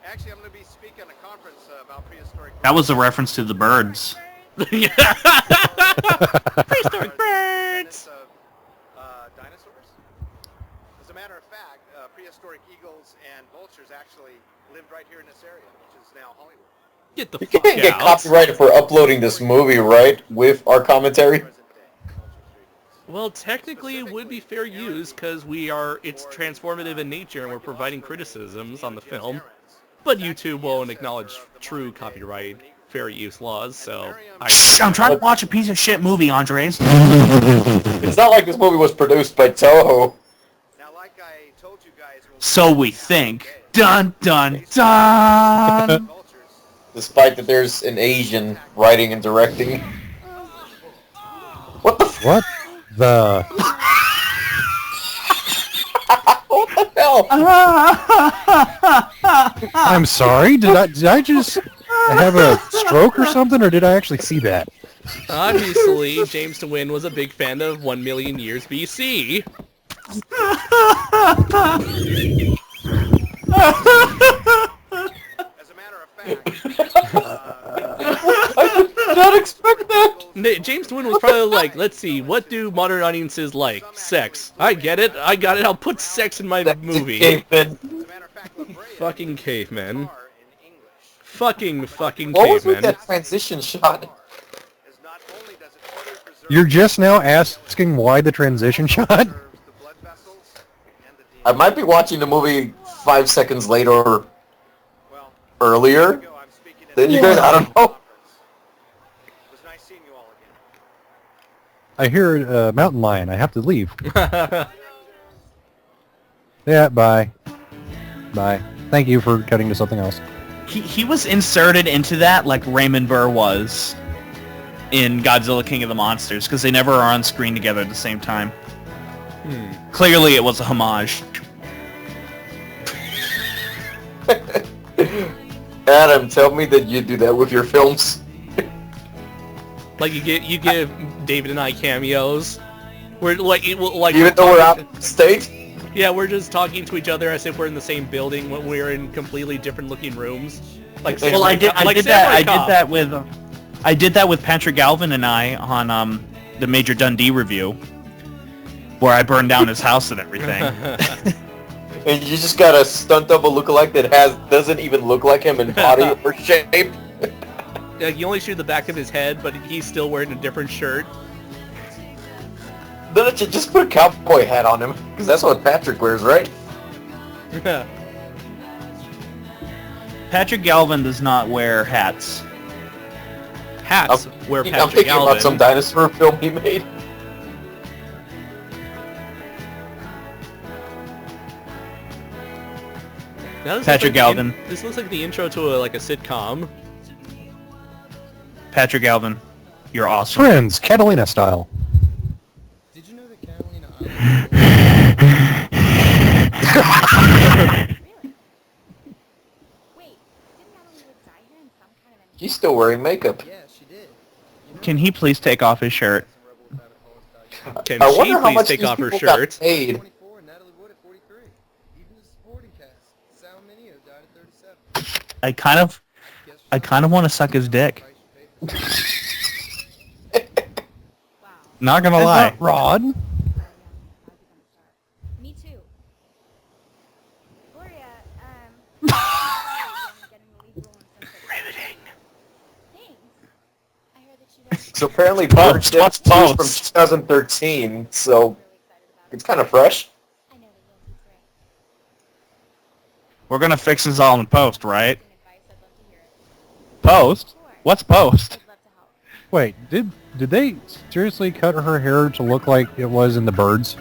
Actually, I'm going to be speaking at a conference about prehistoric. That was a reference to the birds. Prehistoric birds! Dinosaurs. As a matter of fact, prehistoric eagles and vultures actually lived right here in this area, which is now Hollywood. Get the You fuck can't get out. copyrighted for uploading this movie, right? With our commentary? Present day. Vultures, eagles. Well, technically it would be fair use because it's transformative in nature and we're providing criticisms on the film. But YouTube won't acknowledge true copyright fair use laws, so I'm trying to watch a piece of shit movie, Andres. It's not like this movie was produced by Toho. Now, like I told you guys, when So we think. Dun dun dun. vultures. Despite that there's an Asian writing and directing. What the f- What the... What the hell? I'm sorry, did I just have a stroke or something, or did I actually see that? obviously James DeWin was a big fan of 1 million years BC. As a matter of fact, I did not expect that. James DeWin was probably like, let's see, what do modern audiences like? Sex. I get it, I got it, I'll put sex in my movie. Caveman. as a matter of fact, La Brea Fucking cavemen. are in English. Fucking What was with cavemen. that transition shot? Is not only does it further preserve You're just now asking why the transition shot? preserves the blood vessels and the I DNA. might be watching the movie 5 seconds later or Well, earlier. go. I'm speaking at Then you the guys, I don't know. conference. It was nice seeing you all again. I hear a mountain lion. I have to leave. Yeah, bye. Bye. Thank you for cutting to something else. He was inserted into that like Raymond Burr was in Godzilla King of the Monsters, because they never are on screen together at the same time. Clearly it was a homage. Adam, tell me that you do that with your films. Like you give David and I cameos. We're like Even we're though we're talking- out of state. Yeah, we're just talking to each other as if we're in the same building when we're in completely different looking rooms. Like Well, I Samurai did Cop. that with Patrick Galvin and I on the Major Dundee review, where I burned down his house and everything. And you just got a stunt double lookalike that doesn't even look like him in body or shape. Like, you only shoot the back of his head, but he's still wearing a different shirt. Then you just put a cowboy hat on him, because that's what Patrick wears, right? Patrick Galvin does not wear hats. Hats where I'm Patrick thinking about some Galvin. dinosaur film he made. Now, this Patrick looks like Galvin. This looks like the intro to a sitcom. Patrick Galvin, you're awesome. Friends, Catalina style. Did you know that Catalina Island... Wait, didn't Natalie reside here in some kind of He's still wearing makeup. Yeah, she did. You know, Can he please take off his shirt? some rebel without a cause. Can I she wonder how please much take these off her people got shirt? paid. 24 and Natalie Wood at 43. Even the supporting cast. Sal Mineo died at 37. I kind of want to suck his dick. Wow. Not gonna lie. Rod? Me too. Gloria, riveting. Thanks. I heard that she does. So apparently Bones, Birdemic what's is from bones? 2013, so Really excited about it's kind of fresh. I know that you'll do great. We're gonna fix this all in post, right? Post? What's post? Wait, did they seriously cut her hair to look like it was in the Birds?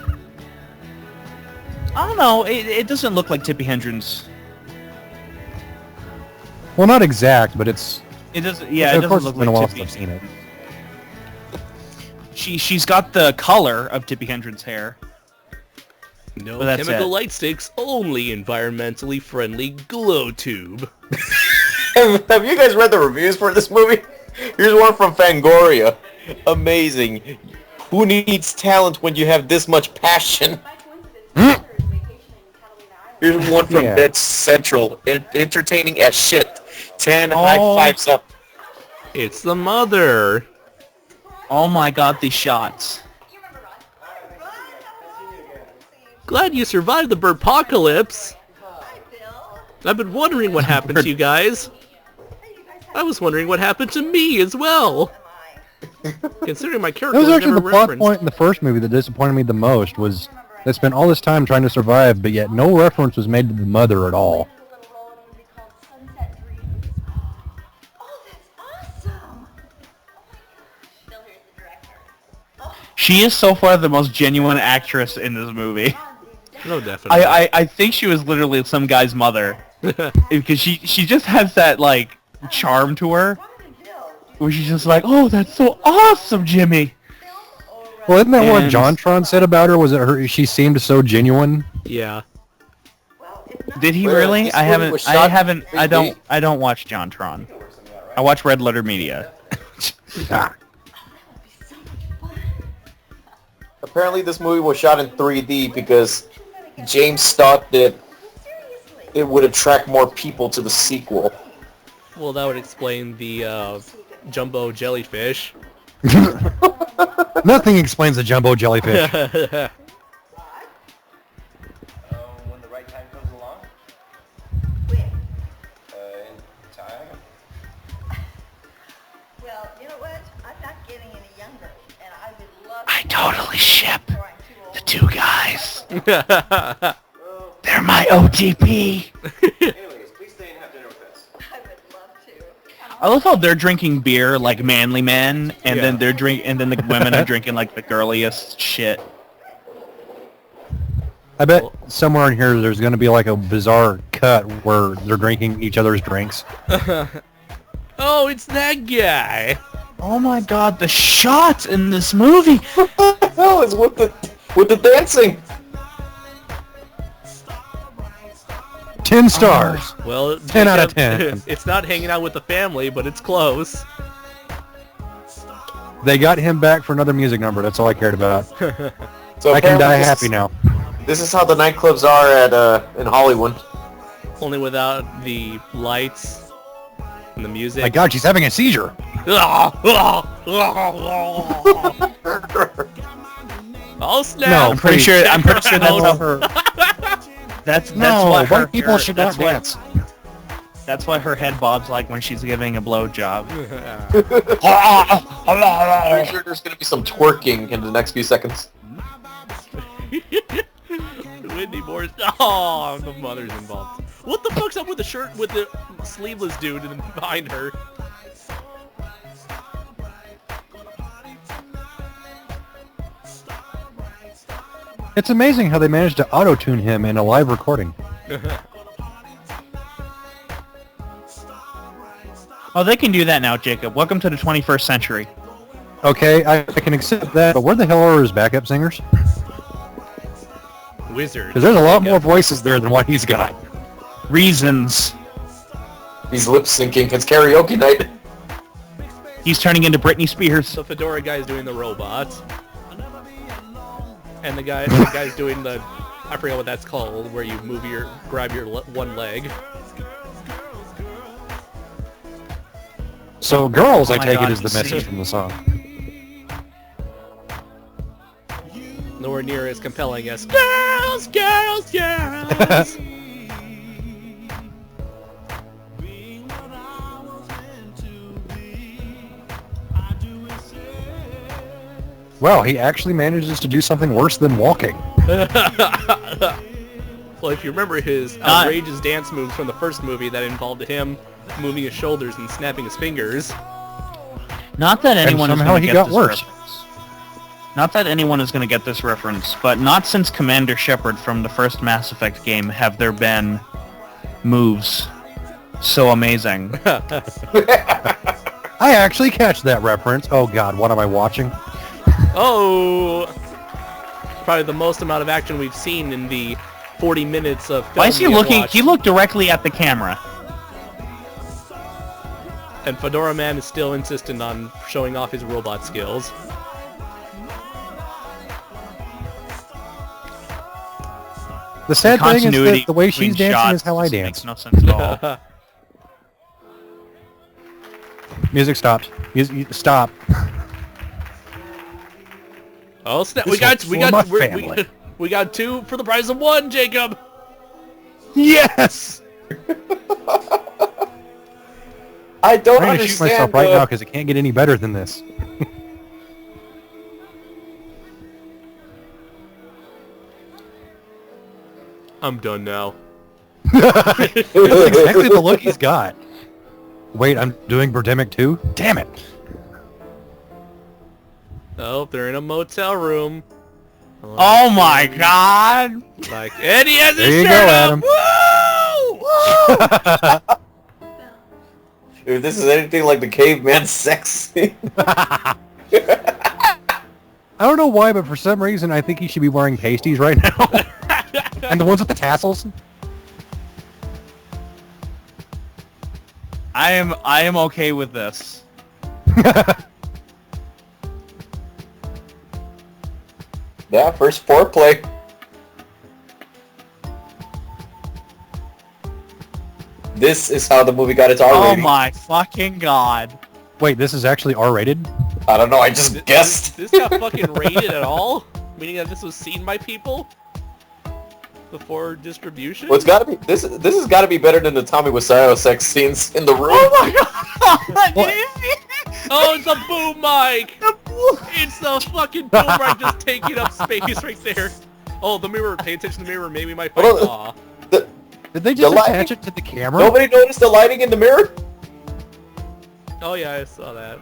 I don't know. It doesn't look like Tippi Hedren's. Well, not exact, but it's... It doesn't. Yeah, it of doesn't course look it's been a while like since I've Tippi. seen it. She's got the color of Tippi Hedren's hair. No But that's chemical it. light sticks, only environmentally friendly glow tube. Have you guys read the reviews for this movie? Here's one from Fangoria. Amazing. Who needs talent when you have this much passion? Here's one from Yeah. Dead Central. Entertaining as shit. 10 high Oh. fives up. It's the mother. Oh my god, these shots. Glad you survived the birdpocalypse. I've been wondering what happened to you guys. I was wondering what happened to me as well. Considering my That character was was actually never the plot referenced. point in the first movie that disappointed me the most, was they spent all this time trying to survive, but yet no reference was made to the mother at all. She is so far the most genuine actress in this movie. No, definitely. I think she was literally some guy's mother. Because she just has that, like, charm to her. Where she's just like, oh, that's so awesome, Jimmy. Well, isn't that what And- JonTron said about her? Was it her? She seemed so genuine. Yeah. Did he Well, really? this I movie haven't. was I shot in haven't. I 3D. don't watch JonTron. I watch Red Letter Media. Apparently this movie was shot in 3D because James thought that it would attract more people to the sequel. Well, that would explain the jumbo jellyfish. Nothing explains the jumbo jellyfish. When the right time comes along? In time? Well, you know what? I'm not getting any younger, and I would love I totally ship the two guys. They're my OTP. Anyways, please stay and have dinner with us. I would love to. I love how they're drinking beer like manly men, and Yeah. then the women are drinking like the girliest shit. I bet somewhere in here there's going to be like a bizarre cut where they're drinking each other's drinks. Oh, it's that guy. Oh my god, the shots in this movie! What the hell is with the dancing? 10 stars. Well, 10 out of Jacob, 10. It's not hanging out with the family, but it's close. They got him back for another music number. That's all I cared about. So I can apparently die this happy is- now. This is how the nightclubs are at in Hollywood. Only without the lights and the music. My God, she's having a seizure. Oh snap! No, I'm pretty please. sure that's how her. That's No, why her white people hair- should that's not why- dance. That's why her head bobs like when she's giving a blowjob. Pretty sure there's gonna be some twerking in the next few seconds. Whitney Moore's. Oh, the mother's involved. What the fuck's up with the shirt with the sleeveless dude and behind her? It's amazing how they managed to auto-tune him in a live recording. Oh, they can do that now, Jacob. Welcome to the 21st century. Okay, I can accept that, but where the hell are his backup singers? Wizard. Because there's a lot more voices there than what he's got. Reasons. He's lip syncing. It's karaoke night. He's turning into Britney Spears. The fedora guy's doing the robot. And the guy's doing the, I forget what that's called, where you grab your one leg. So girls, Oh I my take God, it, is the he's message singing. from the song. Nowhere near as compelling as girls, girls, girls. Well, he actually manages to do something worse than walking. Well, if you remember his outrageous dance moves from the first movie that involved him moving his shoulders and snapping his fingers. Not that anyone is somehow going to he get got this worse. reference. Not that anyone is going to get this reference, but not since Commander Shepard from the first Mass Effect game have there been moves so amazing. I actually catch that reference. Oh god, what am I watching? Oh! Probably the most amount of action we've seen in the 40 minutes of film Why is he we have looking? watched. He looked directly at the camera. And Fedora Man is still insistent on showing off his robot skills. The sad thing is Continuity that the way she's between dancing shots is how I just dance. Makes no sense at all. Music stopped. Stop. Oh snap! This one's for my family. We got 2 for the price of 1, Jacob. Yes! I don't I'm trying to shoot understand. myself right now because it can't get any better than this. I'm done now. That's exactly the look he's got. Wait, I'm doing Birdemic too? Damn it! Oh, they're in a motel room. Oh my god! Like, and he has There his you shirt go, up. Adam. Woo! If this is anything like the caveman sex scene. I don't know why, but for some reason I think he should be wearing pasties right now. And the ones with the tassels. I am okay with this. Yeah, first foreplay. This is how the movie got its R Oh rating. my fucking god! Wait, this is actually R-rated? I don't know, I just guessed. This got fucking rated at all? Meaning that this was seen by people? Before distribution? Well, it's gotta be, this has gotta be better than the Tommy Wiseau sex scenes in the room. Oh my god! Oh, it's a boom mic! It's the fucking boom mic just taking up space right there. Oh, the mirror. Pay attention to the mirror. Maybe my fight. Hold Aw. on. Did they just The lighting- attach it to the camera? Nobody noticed the lighting in the mirror? Oh yeah, I saw that.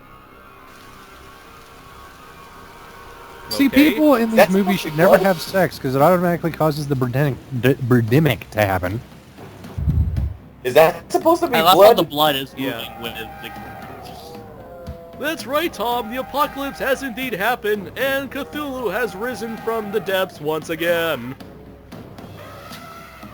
See, Okay. people in these That's movies not should never blood. have sex because it automatically causes the Birdemic to happen. Is that supposed to be I love how blood? the blood is moving Yeah. with it. That's right, Tom. The apocalypse has indeed happened, and Cthulhu has risen from the depths once again.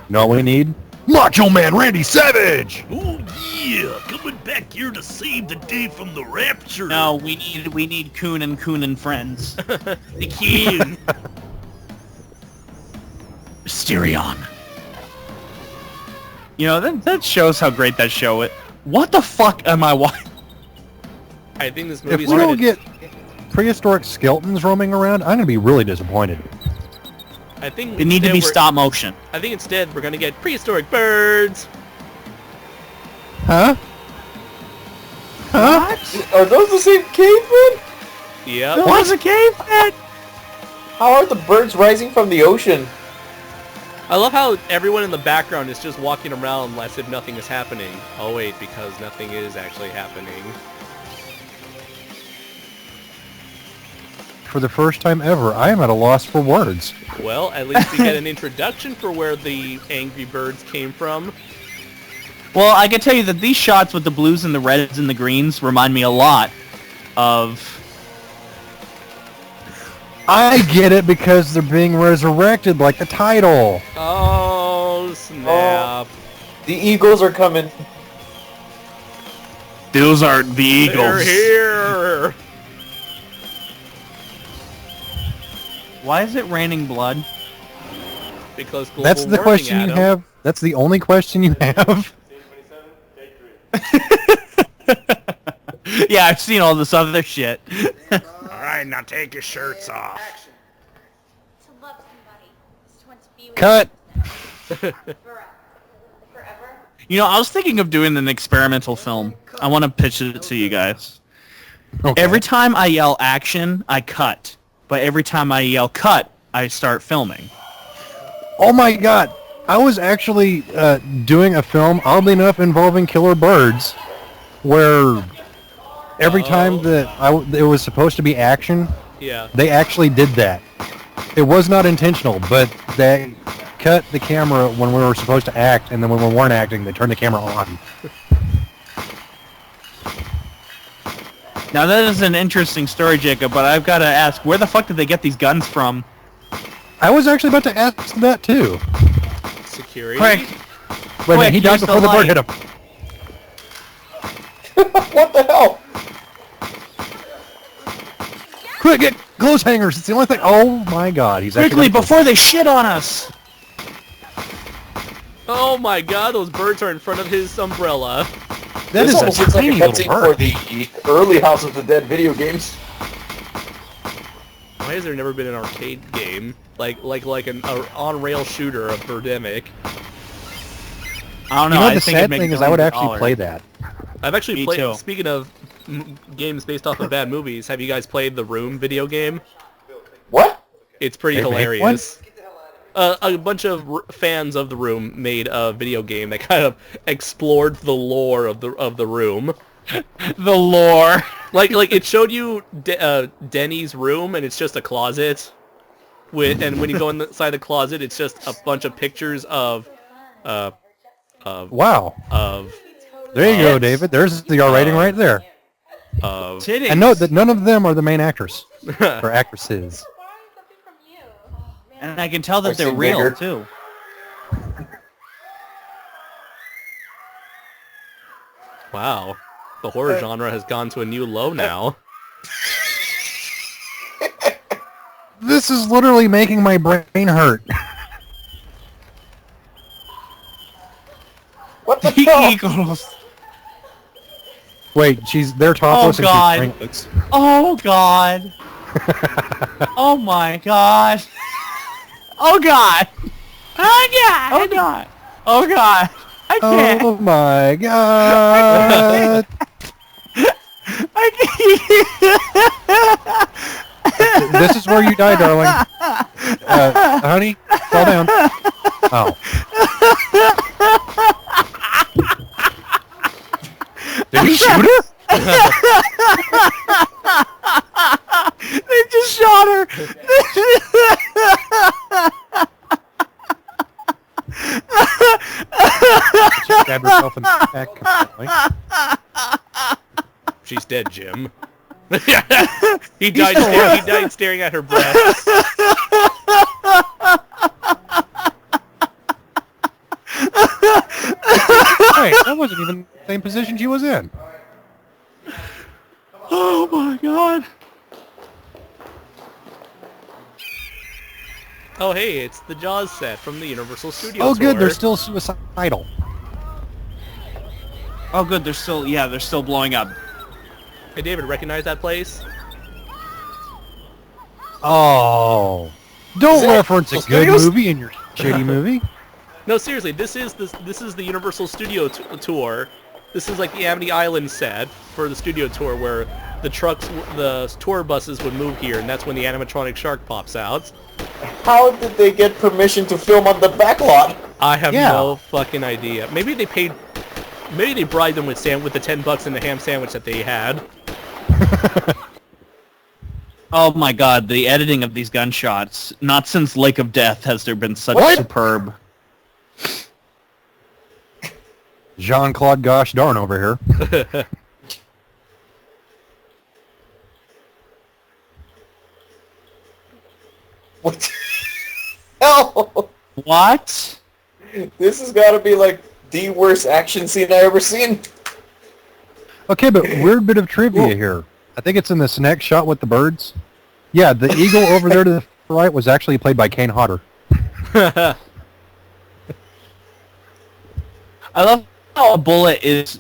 No, we need Macho Man Randy Savage. Oh yeah, coming back here to save the day from the rapture. No, we need Coon and friends. the king. Mysterion. You know, that shows how great that show is. What the fuck am I watching? I think this If movie's we don't rated. get prehistoric skeletons roaming around, I'm gonna be really disappointed. I think They need to instead be we're- stop motion. I think instead we're gonna get prehistoric birds. Huh? Huh? Are those the same cavemen? Yep. What's a caveman? How are the birds rising from the ocean? I love how everyone in the background is just walking around as if nothing is happening. Oh wait, because nothing is actually happening. For the first time ever, I am at a loss for words. Well, at least we get an introduction for where the angry birds came from. Well, I can tell you that these shots with the blues and the reds and the greens remind me a lot of... I get it because they're being resurrected like the title. Oh, snap. The eagles are coming. Those are the eagles. They're here! Why is it raining blood? Because global That's the warming, question you Adam. have? That's the only question you have? Yeah, I've seen all this other shit. Alright, now take your shirts off. To love somebody is to want to be with Cut! them forever. You know, I was thinking of doing an experimental film. I want to pitch it to you guys. Okay. Every time I yell action, I cut. But every time I yell cut, I start filming. Oh my god! I was actually doing a film, oddly enough, involving killer birds, where every time that it was supposed to be action, Yeah. they actually did that. It was not intentional, but they cut the camera when we were supposed to act, and then when we weren't acting, they turned the camera on. Now that is an interesting story, Jacob, but I've got to ask, where the fuck did they get these guns from? I was actually about to ask that too. Security. Quick! Wait a Quick, minute, he died use the before the bird light. hit him. What the hell? Quick, get clothes hangers. It's the only thing. Oh my god, he's Quickly, actually before they shit on us! Oh my god, those birds are in front of his umbrella. That This is almost a looks like tiny a little cutscene for bird. the early House of the Dead video games. Why has there never been an arcade game like an on-rail shooter of Birdemic? I don't know, You know, I the think sad thing is I would actually play that. I've actually Me played. too. Speaking of games based off of bad movies, have you guys played the Room video game? What? It's pretty They made hilarious. A bunch of fans of the Room made a video game that kind of explored the lore of the Room. The lore. Like it showed you Denny's room, and it's just a closet. And when you go inside the closet, it's just a bunch of pictures of Wow. of There you go, David. There's the R rating right there. of Titties. And note that none of them are the main actors or actresses. And I can tell that Or they're Sid real, Bigger. too. wow. The horror genre has gone to a new low now. This is literally making my brain hurt. What the hell? Eagles. Wait, they're topless and God. she's brainless. Oh, God. Oh, my God. Oh, God. Oh, God. Oh, God. Oh, God. I can't. Oh my god! I can't. This is where you die, darling. Honey, fall down. Oh. Did he shoot her? They just shot her. She stabbed herself in the back completely. She's dead, Jim. he died staring at her breasts. Hey, that wasn't even the same position she was in. Oh my god. Oh hey, it's the Jaws set from the Universal Studio Oh Tour. good, they're still suicidal. Oh good, they're still blowing up. Hey David, recognize that place? Oh. Don't it reference a good Studios? movie in your shitty movie. No, seriously, this is the Universal Studio Tour. This is like the Amity Island set for the studio tour where the tour buses would move here, and that's when the animatronic shark pops out. How did they get permission to film on the back lot? I have Yeah. no fucking idea. Maybe they bribed them with the $10 and the ham sandwich that they had. Oh my god, the editing of these gunshots. Not since Lake of Death has there been such What? superb. Jean-Claude Gosh darn over here. What the hell? What? This has got to be like the worst action scene I ever seen. Okay, but weird bit of trivia here. I think it's in this next shot with the birds. Yeah, the eagle over there to the right was actually played by Kane Hodder. I love how a bullet is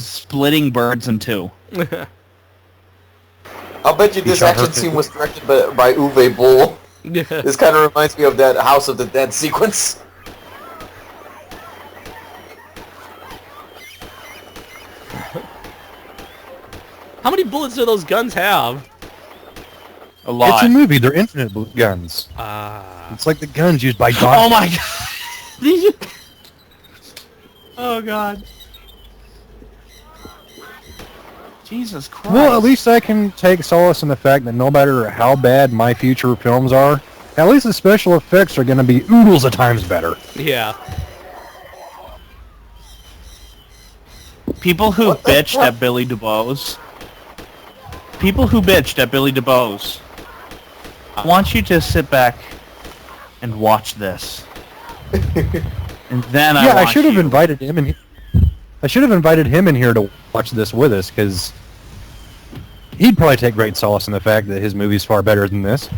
splitting birds in two. I'll bet you this shot her action scene was directed by Uwe Boll. This kind of reminds me of that House of the Dead sequence. How many bullets do those guns have? A lot. It's a movie. They're infinite guns. Ah. It's like the guns used by Oh Don. my god. Oh god. Jesus Christ. Well, at least I can take solace in the fact that no matter how bad my future films are, at least the special effects are going to be oodles of times better. Yeah. People who bitched at Billy DuBose. People who bitched at Billy DuBose. I want you to sit back and watch this. And then I should have invited him in. I should have invited him in here to watch this with us, because he'd probably take great solace in the fact that his movie's far better than this.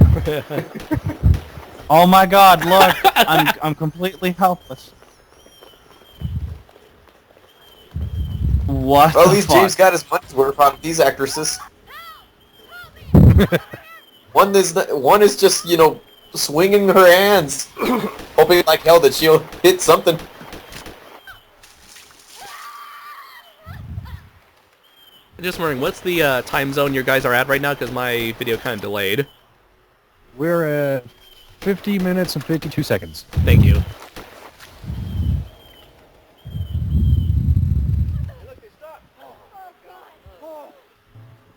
Oh my god, look. I'm completely helpless. What Well, at the least fuck? James got his money's worth on these actresses. One is just, you know, swinging her hands, hoping like hell that she'll hit something. Just wondering, what's the time zone you guys are at right now? Because my video kind of delayed. We're at 50 minutes and 52 seconds. Thank you.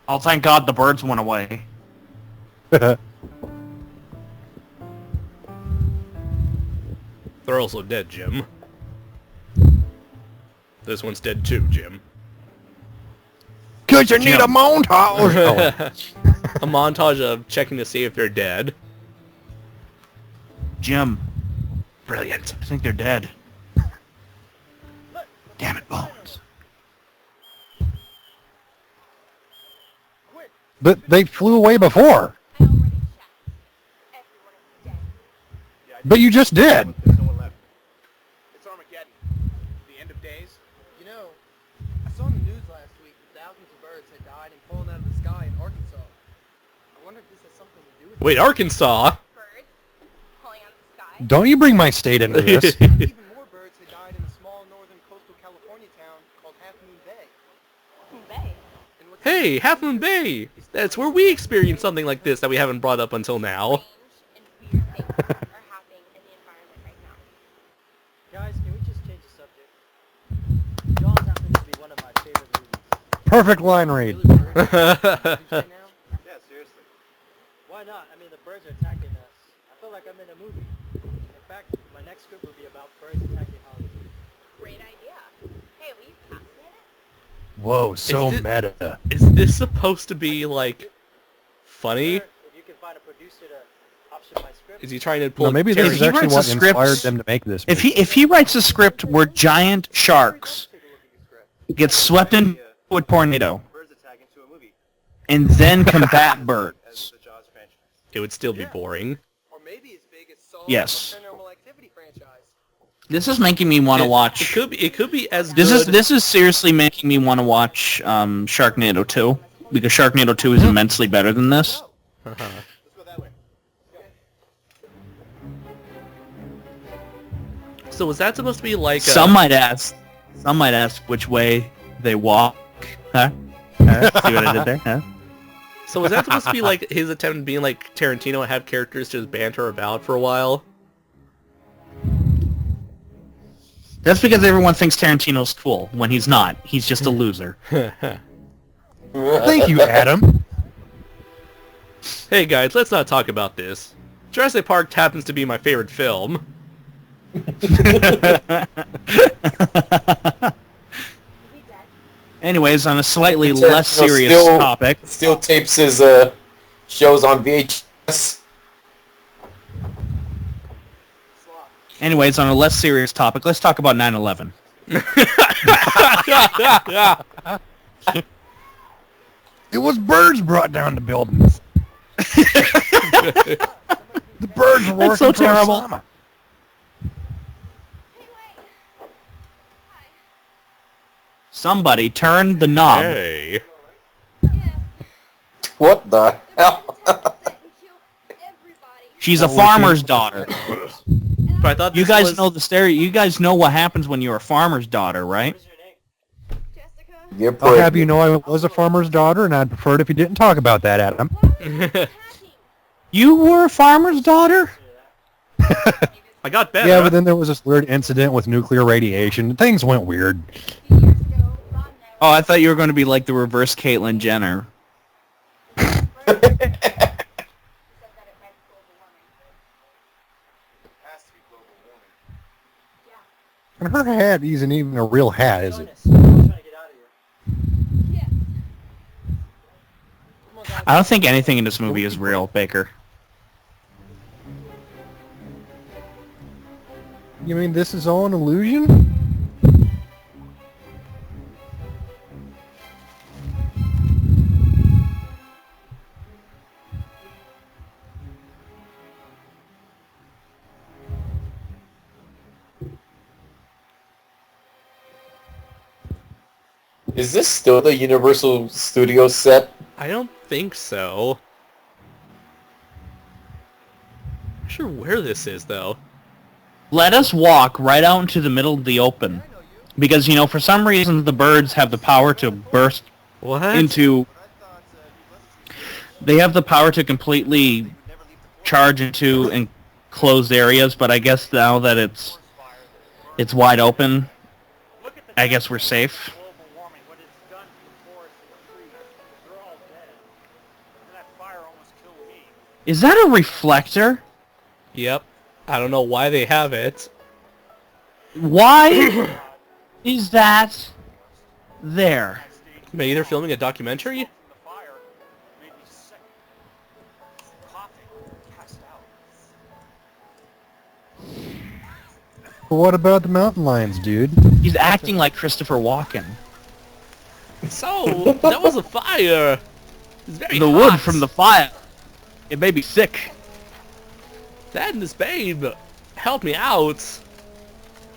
Oh, thank God the birds went away. They're also dead, Jim. This one's dead too, Jim. Cause you need a montage! A montage of checking to see if they're dead. Jim, Brilliant. I think they're dead. Damn it, Bones. But they flew away before. I already checked. Everyone is dead. But you just did. There's no one left. It's Armageddon. The end of days. You know, I saw in the news last week that thousands of birds had died and fallen out of the sky in Arkansas. I wonder if this has something to do with Wait, Arkansas? Birds falling out of the sky. Don't you bring my state into this. it. Even more birds had died in a small northern coastal California town called Half Moon Bay. Bay. And what's Hey, Half Moon Bay! That's where we experienced something like this that we haven't brought up until now. Strange and weird things are happening in the environment right now. Guys, can we just change the subject? Jaws happens to be one of my favorite movies. Perfect line read. Really birds right now? Yeah, seriously. Why not? I mean, the birds are attacking us. I feel like I'm in a movie. In fact, my next script will be about birds attacking Hollywood. Great idea. Hey, will you pass me it? Whoa, so Is it- meta. Is this supposed to be, like, funny? Sir, if you can find a producer to option my script. Is he trying to pull No, maybe Terry- this is he actually writes what the scripts- inspired them to make this If movie. he writes a script where giant sharks Take a look at your script. get swept into a tornado Birds attack into a movie and then combat as birds. the Jaws franchise. It would still be boring. Or maybe as big as Saw Yes. or Paranormal Activity franchise. This is making me want to watch. It could be as This good. is seriously making me want to watch Sharknado 2, because Sharknado 2 is immensely better than this. Let's go that way. So was that supposed to be like Some might ask which way they walk. Huh? See what I did there? Huh? So was that supposed to be like his attempt at being like Tarantino and have characters just banter about for a while? That's because everyone thinks Tarantino's cool when he's not. He's just a loser. Thank you, Adam. Hey guys, let's not talk about this. Jurassic Park happens to be my favorite film. Anyways, on a slightly Tarantino less serious still- topic. Still tapes his shows on VHS. Anyways, on a less serious topic, let's talk about 9/11. It was birds brought down the buildings. The birds were That's so working for terrible. Osama. Somebody turn the knob. Hey. What the hell? She's a farmer's daughter. But I thought You this guys was... know the stereo. You guys know what happens when you're a farmer's daughter, right? Jessica? You're I'll have pretty. you know I was a farmer's daughter, and I'd prefer it if you didn't talk about that, Adam. You were a farmer's daughter? I got better. Yeah, but then there was this weird incident with nuclear radiation. Things went weird. Oh, I thought you were going to be like the reverse Caitlyn Jenner. And her hat isn't even a real hat, is it? I don't think anything in this movie is real, Baker. You mean this is all an illusion? Is this still the Universal Studios set? I don't think so. Not sure where this is though. Let us walk right out into the middle of the open. Because, you know, for some reason the birds have the power to burst What? into... They have the power to completely charge into enclosed areas, but I guess now that it's wide open, I guess we're safe. Is that a reflector? Yep. I don't know why they have it. Why is that there? Maybe they're filming a documentary? But what about the mountain lions, dude? He's acting like Christopher Walken. So, that was a fire. It's very The hot. wood from the fire. It made me sick. Dad and this babe helped me out.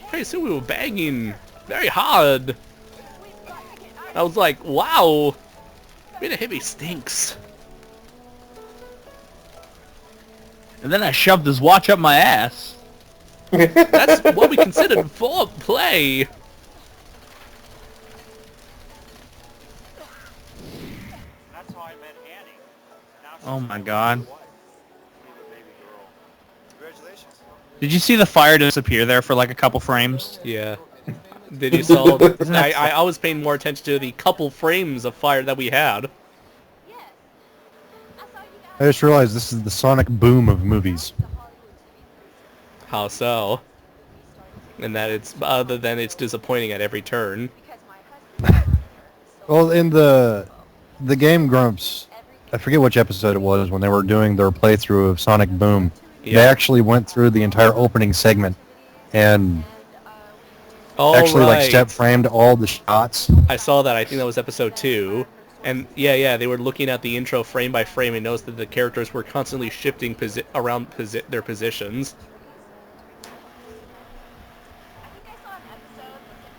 Pretty soon we were banging very hard. I was like, wow. Being a hippie stinks. And then I shoved his watch up my ass. That's what we considered foreplay. Oh my god. Did you see the fire disappear there for like a couple frames? Yeah. Did you saw? I was paying more attention to the couple frames of fire that we had. I just realized this is the sonic boom of movies. How so? And that it's other than it's disappointing at every turn. Well, in the Game Grumps, I forget which episode it was when they were doing their playthrough of Sonic Boom. Yeah. They actually went through the entire opening segment and Oh, actually like right. step framed all the shots. I saw that. I think that was episode 2. And yeah, they were looking at the intro frame by frame and noticed that the characters were constantly shifting around their positions.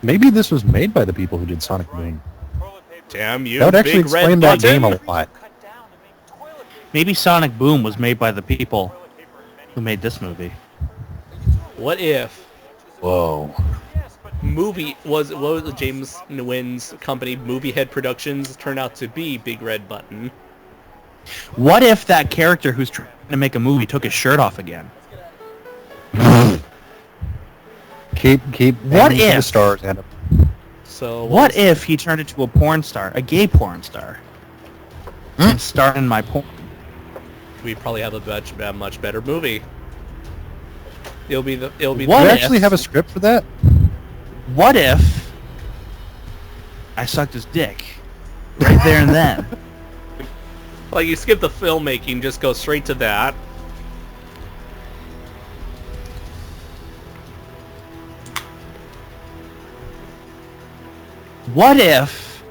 Maybe this was made by the people who did Sonic Boom. Damn you, That would actually big red explain that button. game a lot. Maybe Sonic Boom was made by the people who made this movie. What if Whoa. what was the James Nguyen's company, Movie Head Productions, turned out to be Big Red Button? What if that character who's trying to make a movie took his shirt off again? Keep What aiming for the if? stars and So What if he turned into a porn star, a gay porn star, and starred in my porn? we probably have a much better movie. It'll be What Do you if- actually have a script for that? What if I sucked his dick right there and then? like you skip the filmmaking, just go straight to that. What if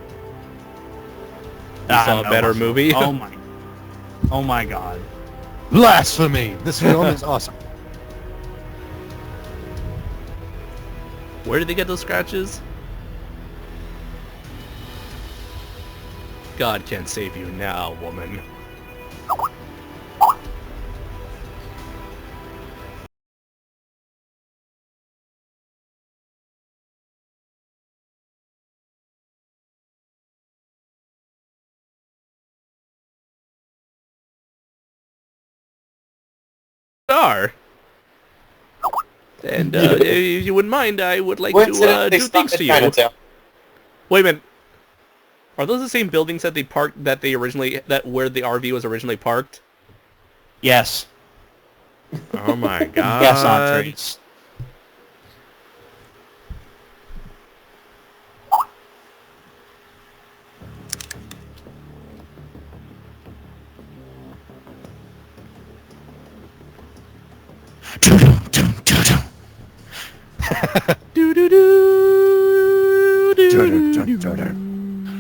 You saw a no. better movie. Oh my god. Blasphemy! This film is awesome. Where did they get those scratches? God can't save you now, woman. Star. And if you wouldn't mind, I would like to Coincidentally, do it's things not to in you. Chinatown. Wait a minute. Are those the same buildings that they parked where the RV was originally parked? Yes. Oh my god. Yes, Andres.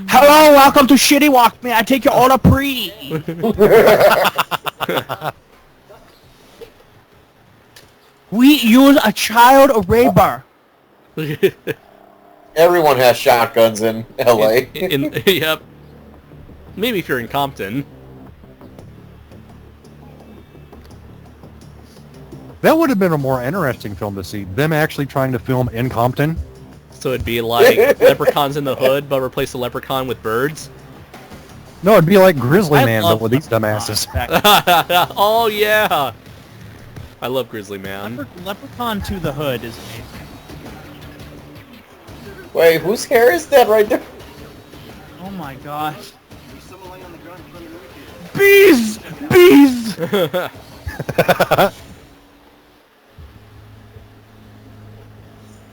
Hello, welcome to Shitty Walk. May I take your order, please? We use a child labor. Everyone has shotguns in L.A. Yep. Maybe if you're in Compton. That would have been a more interesting film to see. Them actually trying to film in Compton. So it'd be like Leprechauns in the Hood, but replace the leprechaun with birds. No, it'd be like Grizzly I Man, love but with these dumbasses. Oh yeah! I love Grizzly Man. Leprechaun to the Hood is amazing. Wait, whose hair is that right there? Oh my gosh. Bees! Bees!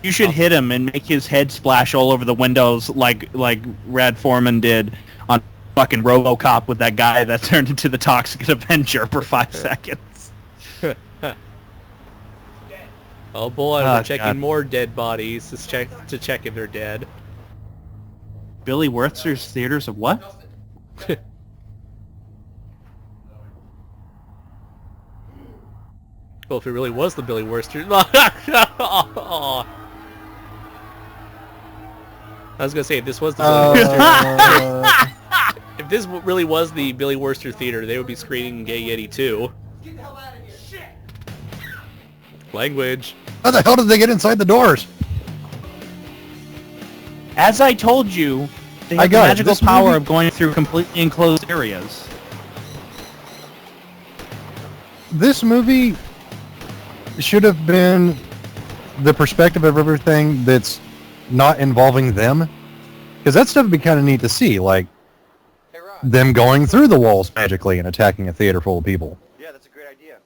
You should hit him and make his head splash all over the windows like Rad Foreman did on fucking RoboCop with that guy that turned into the Toxic Avenger for 5 seconds. Oh boy, Oh, we're checking God. more dead bodies to check if they're dead. Billy Wurster's Theaters of what? Well, if it really was the Billy Wurster... Oh. I was gonna say, if this was the Billy Wurster... If this really was the Billy Wurster Theater, they would be screening Gay Yeti too. Get the hell out of here. Shit. Language. How the hell did they get inside the doors? As I told you, they I have the got it. magical This power movie- of going through completely enclosed areas. This movie should have been the perspective of everything that's not involving them. Because that stuff would be kind of neat to see, like Hey, Rod. them going through the walls magically and attacking a theater full of people. Yeah, that's a great idea.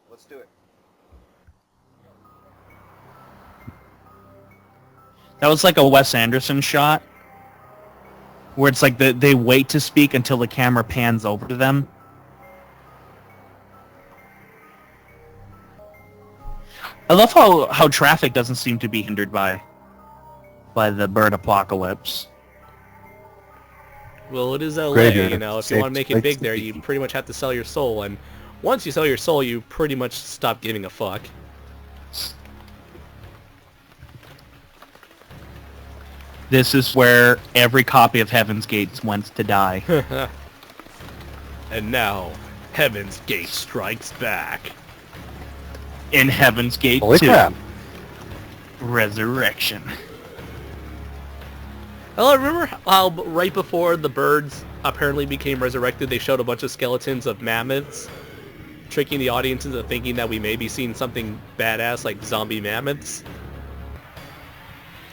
Let's do it. That was like a Wes Anderson shot, where it's like they wait to speak until the camera pans over to them. I love how traffic doesn't seem to be hindered by the bird apocalypse. Well, it is LA, Graveyard. you know. If you Safe- want to make it safe big to there, speak. you pretty much have to sell your soul. And once you sell your soul, you pretty much stop giving a fuck. This is where every copy of Heaven's Gate went to die. And now, Heaven's Gate strikes back. In Heaven's Gate Holy 2. crap. Resurrection. Well, I remember how right before the birds apparently became resurrected, they showed a bunch of skeletons of mammoths, tricking the audience into thinking that we may be seeing something badass like zombie mammoths.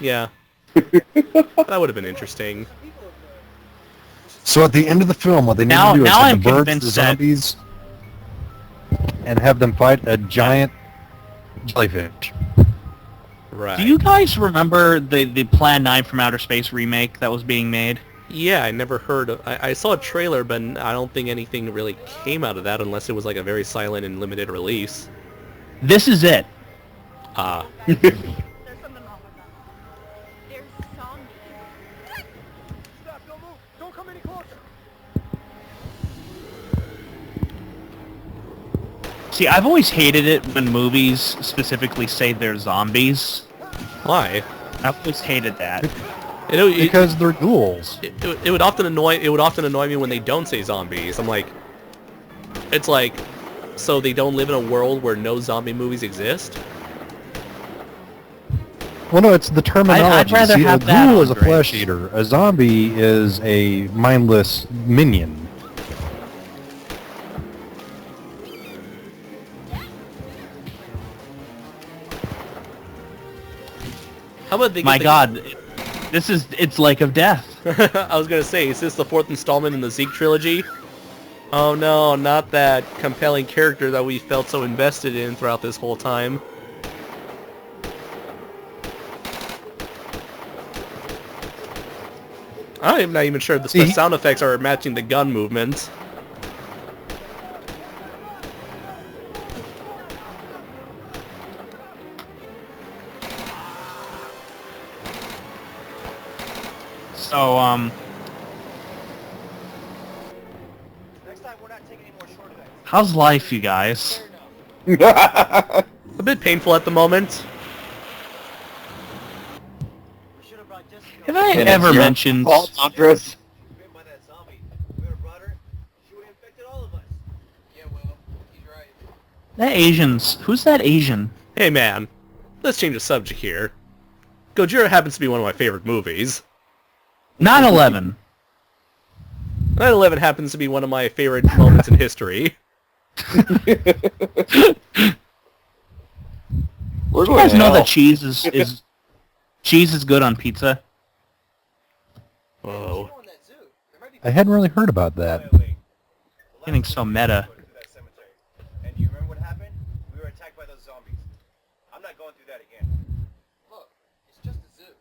Yeah. That would have been interesting. So at the end of the film, what they need Now- to do is now have I'm the birds, the convinced that- zombies, and have them fight a giant jellyfish. Right. Do you guys remember the Plan 9 from Outer Space remake that was being made? Yeah, I never heard of... I saw a trailer, but I don't think anything really came out of that unless it was like a very silent and limited release. This is it. Ah. There's something wrong with them. They're zombies. Stop. Don't move. Don't come any closer. See, I've always hated it when movies specifically say they're zombies. Why? I've always hated that. Because they're ghouls. It would often annoy me when they don't say zombies. I'm like, it's like, so they don't live in a world where no zombie movies exist? Well, no, it's the terminology. I'd rather See, have a that ghoul on is a Grace. flesh eater. A zombie is a mindless minion. How about they get My the... God, it's Lake of Death. I was gonna say, is this the 4th installment in the Zeke trilogy? Oh no, not that compelling character that we felt so invested in throughout this whole time. I'm not even sure the sound effects are matching the gun movements. So, Next time, we're not taking any more shortcuts. how's life, you guys? A bit painful at the moment. We should have brought Jessica. Have I And ever it's your mentioned... fault, Andres. Bitten by that zombie. If we would have brought her, she would have infected all of us. Yeah, well, he's right. That Asians... Who's that Asian? Hey man, let's change the subject here. Gojira happens to be one of my favorite movies. 9/11. 9/11 happens to be one of my favorite moments in history. We're You guys going know hell. that cheese is good on pizza? Whoa. Go in that zoo. There might be I hadn't really heard about that. wait. Getting so meta. Through that cemetery. And do you remember what happened? We were attacked by those zombies. I'm not going through that again. Look, it's just a zoo.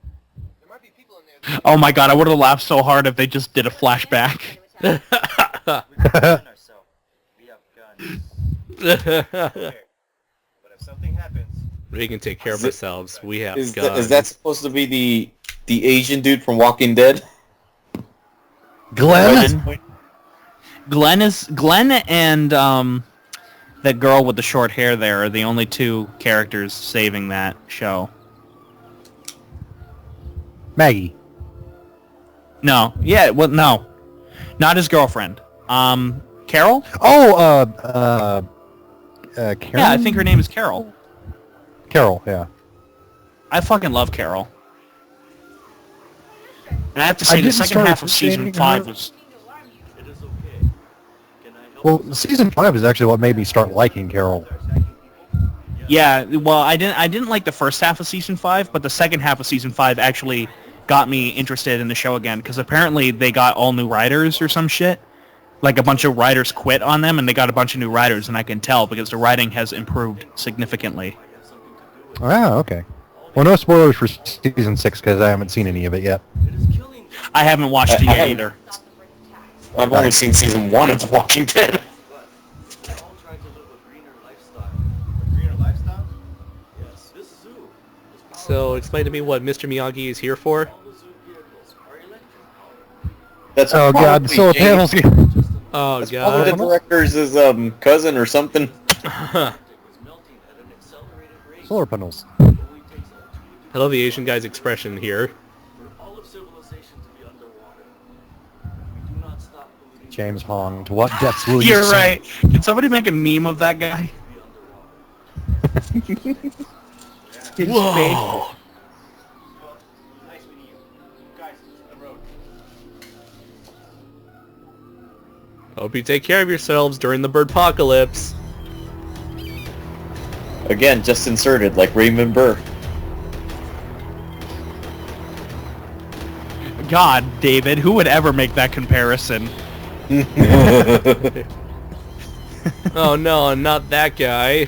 There might be people in there. Oh my God, I would have laughed so hard if they just did a flashback. We can defend ourselves. We have guns. Okay. But if something happens, We can take care of ourselves. We have Is guns. that supposed to be the Asian dude from Walking Dead? Glenn? Glenn and that girl with the short hair there are the only two characters saving that show. Maggie. No, yeah, well, no, not his girlfriend. Carol? Oh, Karen? Yeah, I think her name is Carol. Carol, yeah. I fucking love Carol. And I have to I say, the didn't second start half of season appreciating 5 her. was... Well, season 5 is actually what made me start liking Carol. Yeah, well, I didn't like the first half of season 5, but the second half of season 5 actually got me interested in the show again, because apparently they got all new writers or some shit. Like, a bunch of writers quit on them, and they got a bunch of new writers, and I can tell, because the writing has improved significantly. Ah, okay. Well, no spoilers for season 6, because I haven't seen any of it yet. I haven't watched it I yet haven't- either. I've only seen season 1 of The Walking Dead. greener lifestyle? So explain to me what Mr. Miyagi is here for. That's Oh, God, the solar panels. Oh One of the god. director's cousin or something. Solar panels. I love the Asian guy's expression here. James Hong, to what depths will you You're sink? right. Can somebody make a meme of that guy? His Whoa. Nice meeting you. Guys, the road. Hope you take care of yourselves during the birdpocalypse. Again, just inserted, like Raymond Burr. God, David, who would ever make that comparison? Oh no, not that guy.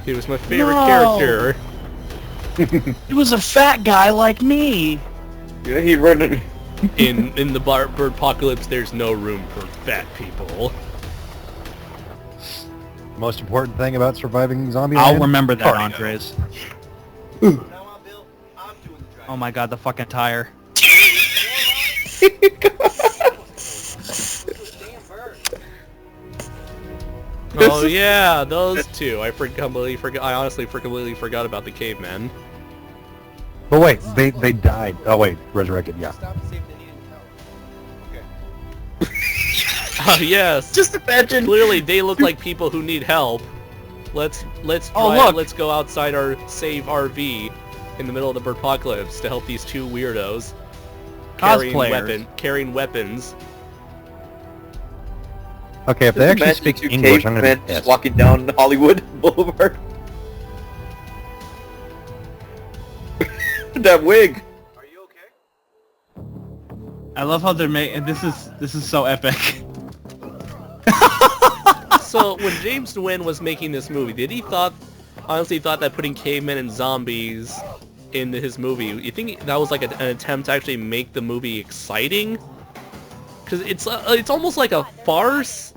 He was my favorite No. character. He was a fat guy like me. Yeah, he run it. In the birdpocalypse, there's no room for fat people. Most important thing about surviving zombie I'll land? remember that, Cardio. Andres. From now on, Bill, I'm doing the driving. Oh my God, the fucking tire. Damn bird. Oh yeah, those two. I completely forgot. I honestly completely forgot about the cavemen. But wait, they died. Oh wait, resurrected, yeah. Stop and see if they need any help. Okay. Oh yes. Just imagine. Clearly, they look like people who need help. Let's Oh, try, look. let's go outside our save RV in the middle of the birdpocalypse to help these two weirdos Cosplayers. carrying weapons. Okay, if they Just actually imagine speak two English, I'm gonna cavemen be just pissed. walking down Hollywood Boulevard. That wig. Are you okay? I love how they're making. This is so epic. So when James Nguyen was making this movie, did he honestly thought that putting cavemen and zombies in his movie, you think that was like an attempt to actually make the movie exciting? Because it's almost like a farce,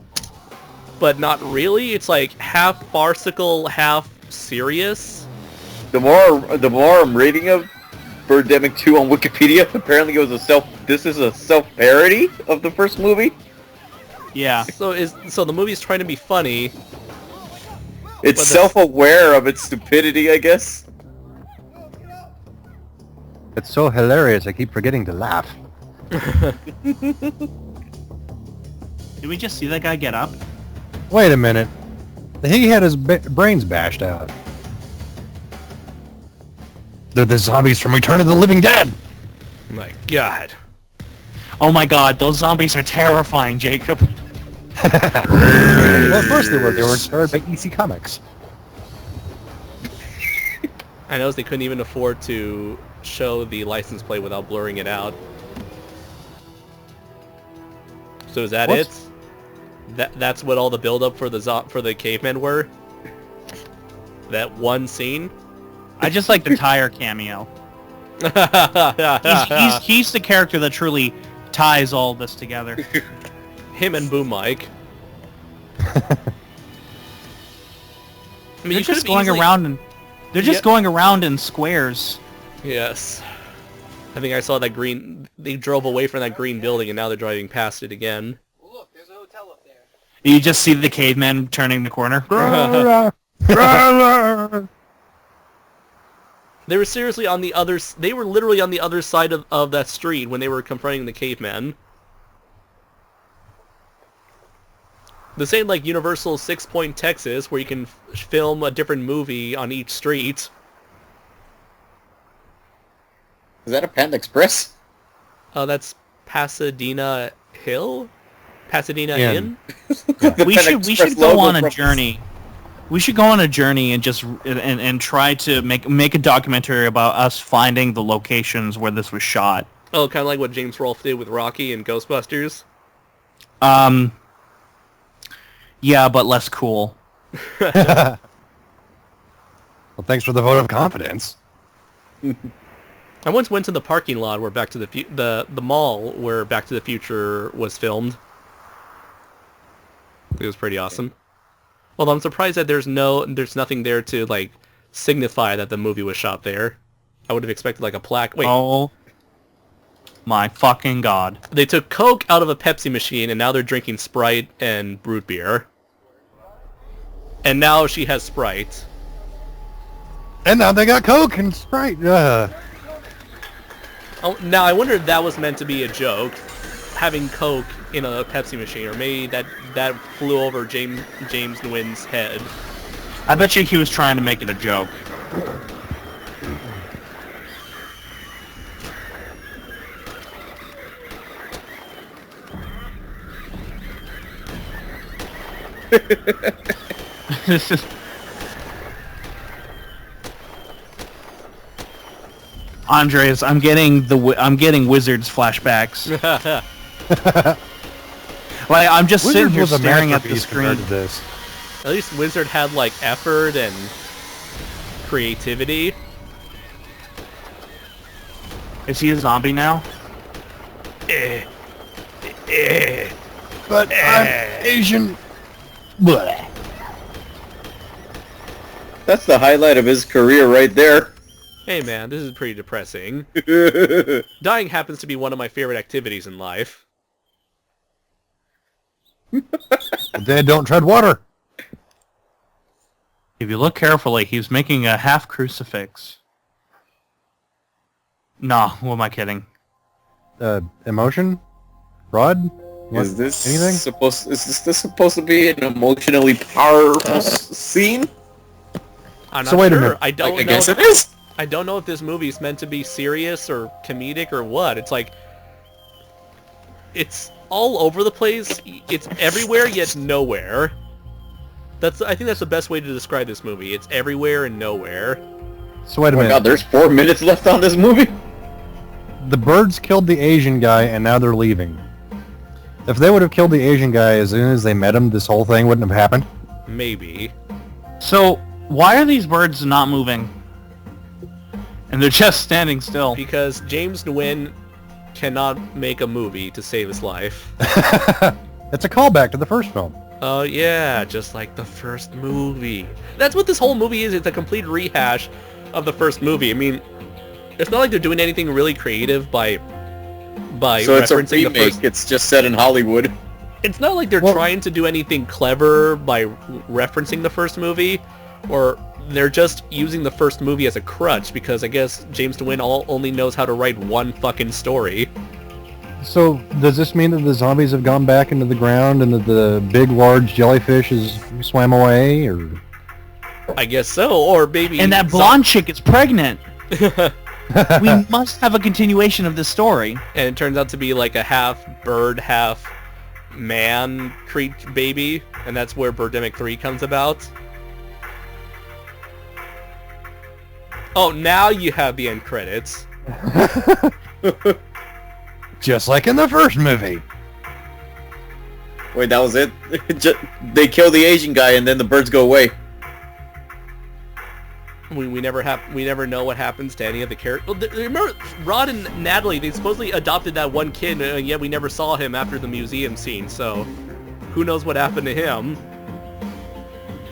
but not really. It's like half farcical, half serious. The more I'm reading of Birdemic 2 on Wikipedia, apparently it was this is a self-parody of the first movie. Yeah. So the movie's trying to be funny. It's self-aware of its stupidity, I guess. It's so hilarious, I keep forgetting to laugh. Did we just see that guy get up? Wait a minute. He had his brains bashed out. They're the zombies from Return of the Living Dead! My God. Oh my God, those zombies are terrifying, Jacob. Well, of course they were. They were inspired by EC Comics. I noticed they couldn't even afford to show the license plate without blurring it out. So is that it? That's what all the build-up for the cavemen were? That one scene? I just like the tire cameo. He's the character that truly ties all this together. Him and Boom Mike. I mean, they're just going around in squares. Yes. I think I saw that green. They drove away from that green building, and now they're driving past it again. Well, look, there's a hotel up there. You just see the cavemen turning the corner. They were seriously on the other. They were literally on the other side of that street when they were confronting the cavemen. The same like Universal 6 Point, Texas, where you can film a different movie on each street. Is that a Panda Express? That's Pasadena Hill? Pasadena Yeah. Inn? We should go on a journey. We should go on a journey and just and try to make a documentary about us finding the locations where this was shot. Oh, kind of like what James Rolfe did with Rocky and Ghostbusters? Yeah, but less cool. Well, thanks for the vote of confidence. I once went to the parking lot where the mall where Back to the Future was filmed. It was pretty awesome. Although I'm surprised that there's nothing there to like signify that the movie was shot there. I would have expected like a plaque. Wait. Oh my fucking God. They took Coke out of a Pepsi machine and now they're drinking Sprite and root beer. And now she has Sprite. And now they got Coke and Sprite. Oh, now I wonder if that was meant to be a joke, having Coke in a Pepsi machine, or maybe that flew over James Nguyen's head. I bet you he was trying to make it a joke. This is... Andres, I'm getting Wizards flashbacks. Like I'm just sitting here staring at the screen. This. At least Wizard had like effort and creativity. Is he a zombie now? But I'm Asian. Blech. That's the highlight of his career right there. Hey man, this is pretty depressing. Dying happens to be one of my favorite activities in life. The dead don't tread water. If you look carefully, he's making a half crucifix. Nah, what am I kidding? Emotion? Fraud? What? Is this Anything? Is this supposed to be an emotionally powerful scene? I'm not So wait a sure. minute. I don't I know. guess it is. I don't know if this movie is meant to be serious or comedic or what. It's like it's all over the place. It's everywhere yet nowhere. I think that's the best way to describe this movie. It's everywhere and nowhere. So wait a Oh my minute. god, there's 4 minutes left on this movie? The birds killed the Asian guy, and now they're leaving. If they would have killed the Asian guy as soon as they met him, this whole thing wouldn't have happened. Maybe. So, why are these birds not moving? And they're just standing still. Because James Nguyen cannot make a movie to save his life. It's a callback to the first film. Oh yeah, just like the first movie. That's what this whole movie is. It's a complete rehash of the first movie. I mean, it's not like they're doing anything really creative by So it's a referencing the remake, first. it's just set in Hollywood. It's not like they're trying to do anything clever by referencing the first movie, or they're just using the first movie as a crutch because I guess James Nguyen only knows how to write one fucking story. So does this mean that the zombies have gone back into the ground and that the big, large jellyfish has swam away, or? I guess so, or maybe... And that blonde chick is pregnant. We must have a continuation of this story. And it turns out to be like a half bird, half man baby, and that's where Birdemic 3 comes about. Oh, now you have the end credits. Just like in the first movie. Wait, that was it? They kill the Asian guy and then the birds go away. We never know what happens to any of the characters. Well, remember Rod and Natalie? They supposedly adopted that one kid, and yet we never saw him after the museum scene. So, who knows what happened to him?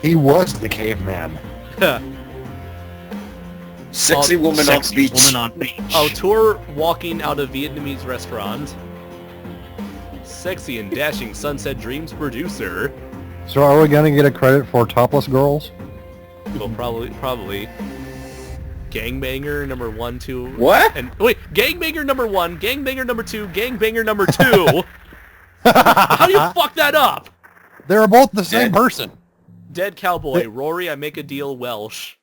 He was the caveman. Sexy woman on beach. Oh, tour walking out of Vietnamese restaurant. Sexy and dashing Sunset Dreams producer. So are we gonna get a credit for topless girls? Well, probably. Gangbanger number 1, 2. What? And wait, Gangbanger number 1, Gangbanger number 2, Gangbanger number 2. How do you fuck that up? They're both the same person. Dead Cowboy, Rory, I make a deal, Welsh.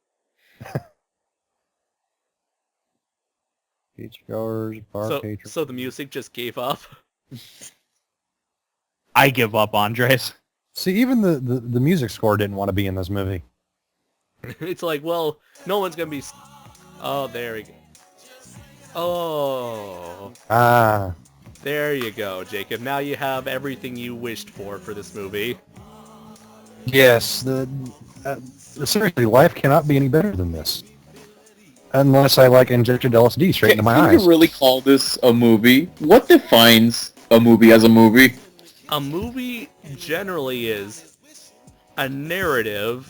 Beachgoers, bar patrons. So the music just gave up. I give up, Andres. See, even the music score didn't want to be in this movie. It's like, well, no one's gonna be... Oh, there we go. Oh. Ah. There you go, Jacob. Now you have everything you wished for this movie. Yes. Seriously, life cannot be any better than this. Unless I injected LSD straight into my eyes. Can you really call this a movie? What defines a movie as a movie? A movie generally is a narrative,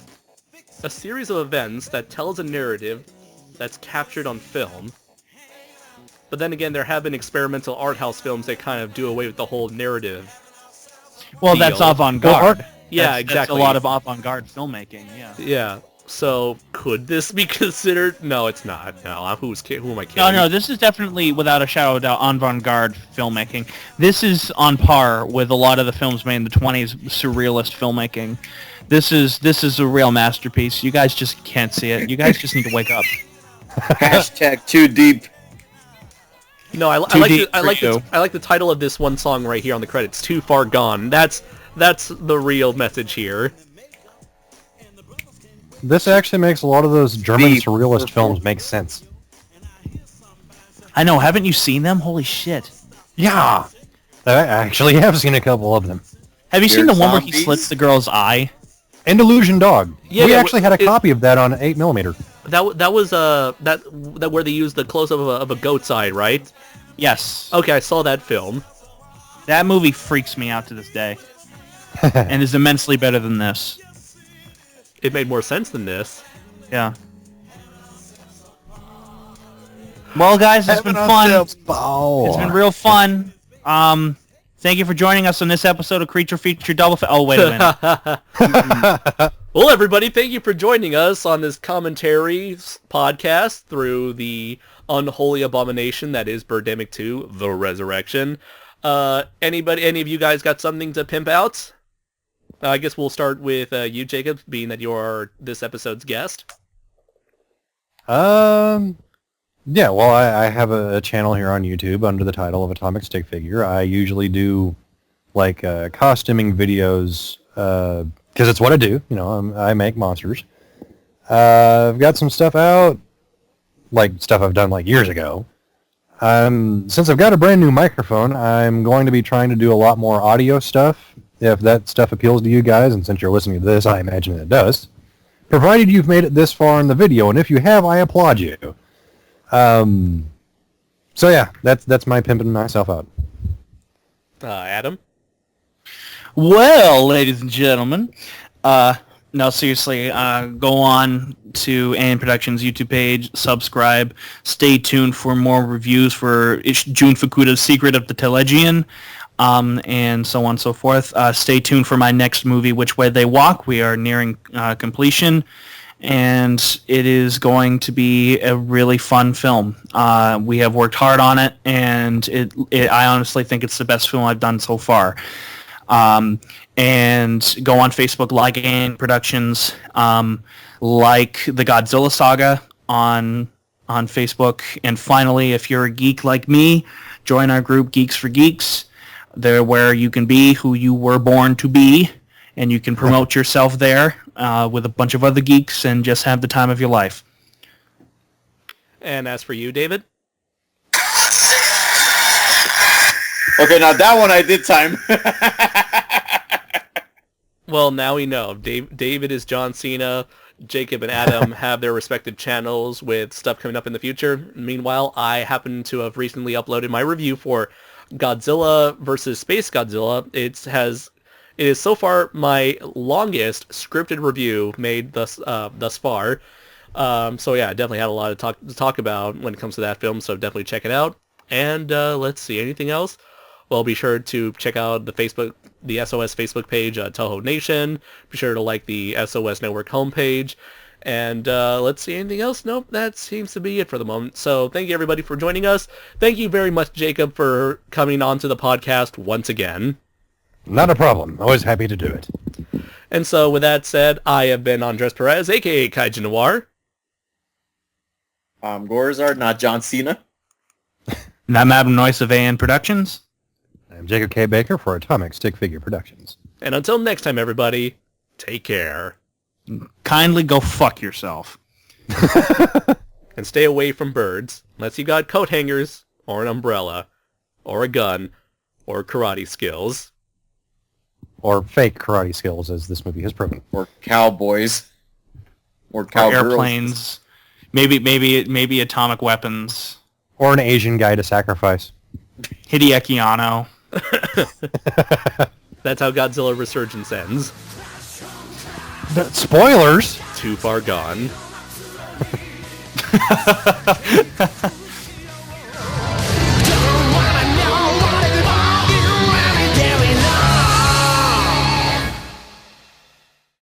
a series of events that tells a narrative that's captured on film. But then again, there have been experimental art house films that kind of do away with the whole narrative. Well, that's deal. avant-garde. Yeah, exactly. That's a lot of avant-garde filmmaking, yeah. Yeah. So, could this be considered? No, it's not. No, who am I kidding? No, this is definitely, without a shadow of doubt, avant-garde filmmaking. This is on par with a lot of the films made in the 20s, surrealist filmmaking. This is a real masterpiece. You guys just can't see it. You guys just need to wake up. Hashtag too deep. No, I like the title of this one song right here on the credits. Too Far Gone. That's the real message here. This actually makes a lot of those German surrealist films make sense. I know, haven't you seen them? Holy shit. Yeah! I actually have seen a couple of them. Have you seen the one where he slits the girl's eye? And Illusion Dog. Yeah, we actually had a copy of that on 8mm. That was that where they used the close-up of a goat's eye, right? Yes. Okay, I saw that film. That movie freaks me out to this day. And is immensely better than this. It made more sense than this. Yeah. Well, guys, it's been fun. It's been real fun. Thank you for joining us on this episode of Creature Feature Double Oh, wait a minute. Well, everybody, thank you for joining us on this commentary podcast through the unholy abomination that is Birdemic 2, The Resurrection. Any of you guys got something to pimp out? I guess we'll start with you, Jacob, being that you're this episode's guest. Yeah, well, I have a channel here on YouTube under the title of Atomic Stick Figure. I usually do, costuming videos, because it's what I do. You know, I make monsters. I've got some stuff out like stuff I've done like years ago. Since I've got a brand new microphone, I'm going to be trying to do a lot more audio stuff. If that stuff appeals to you guys, and since you're listening to this, I imagine it does. Provided you've made it this far in the video, and if you have, I applaud you. So yeah, that's my pimping myself out. Adam? Well, ladies and gentlemen, no, seriously, go on to AN Productions YouTube page, subscribe, stay tuned for more reviews for Jun Fukuda's Secret of the Telegian, and so on and so forth. Stay tuned for my next movie, Which Way They Walk. We are nearing completion, and it is going to be a really fun film. We have worked hard on it, and I honestly think it's the best film I've done so far. And go on Facebook, like AN Productions, like the Godzilla Saga on Facebook, and finally, if you're a geek like me, join our group Geeks for Geeks. They're where you can be who you were born to be, and you can promote yourself there with a bunch of other geeks and just have the time of your life. And as for you, David? Okay, now that one I did time. Well, now we know. David is John Cena. Jacob and Adam have their respective channels with stuff coming up in the future. Meanwhile, I happen to have recently uploaded my review for Godzilla versus Space Godzilla. It is so far my longest scripted review made thus far. So yeah, I definitely had a lot to talk about when it comes to that film. So definitely check it out. And let's see, anything else? Well, be sure to check out the SOS Facebook page, Toho Nation. Be sure to like the SOS Network homepage. And let's see, anything else? Nope, that seems to be it for the moment. So thank you, everybody, for joining us. Thank you very much, Jacob, for coming on to the podcast once again. Not a problem. Always happy to do it. And so with that said, I have been Andres Perez, a.k.a. Kaiju Noir. I'm Gorzard, not John Cena. And I'm Adam Noyes of AN Productions. I'm Jacob K. Baker for Atomic Stick Figure Productions. And until next time, everybody, take care. Kindly go fuck yourself. And stay away from birds, unless you got coat hangers, or an umbrella, or a gun, or karate skills. Or fake karate skills, as this movie has proven. Or cowboys. Or Or cowgirls. airplanes. Maybe atomic weapons. Or an Asian guy to sacrifice. Hideaki Anno. That's how Godzilla Resurgence ends. Spoilers! Too far gone.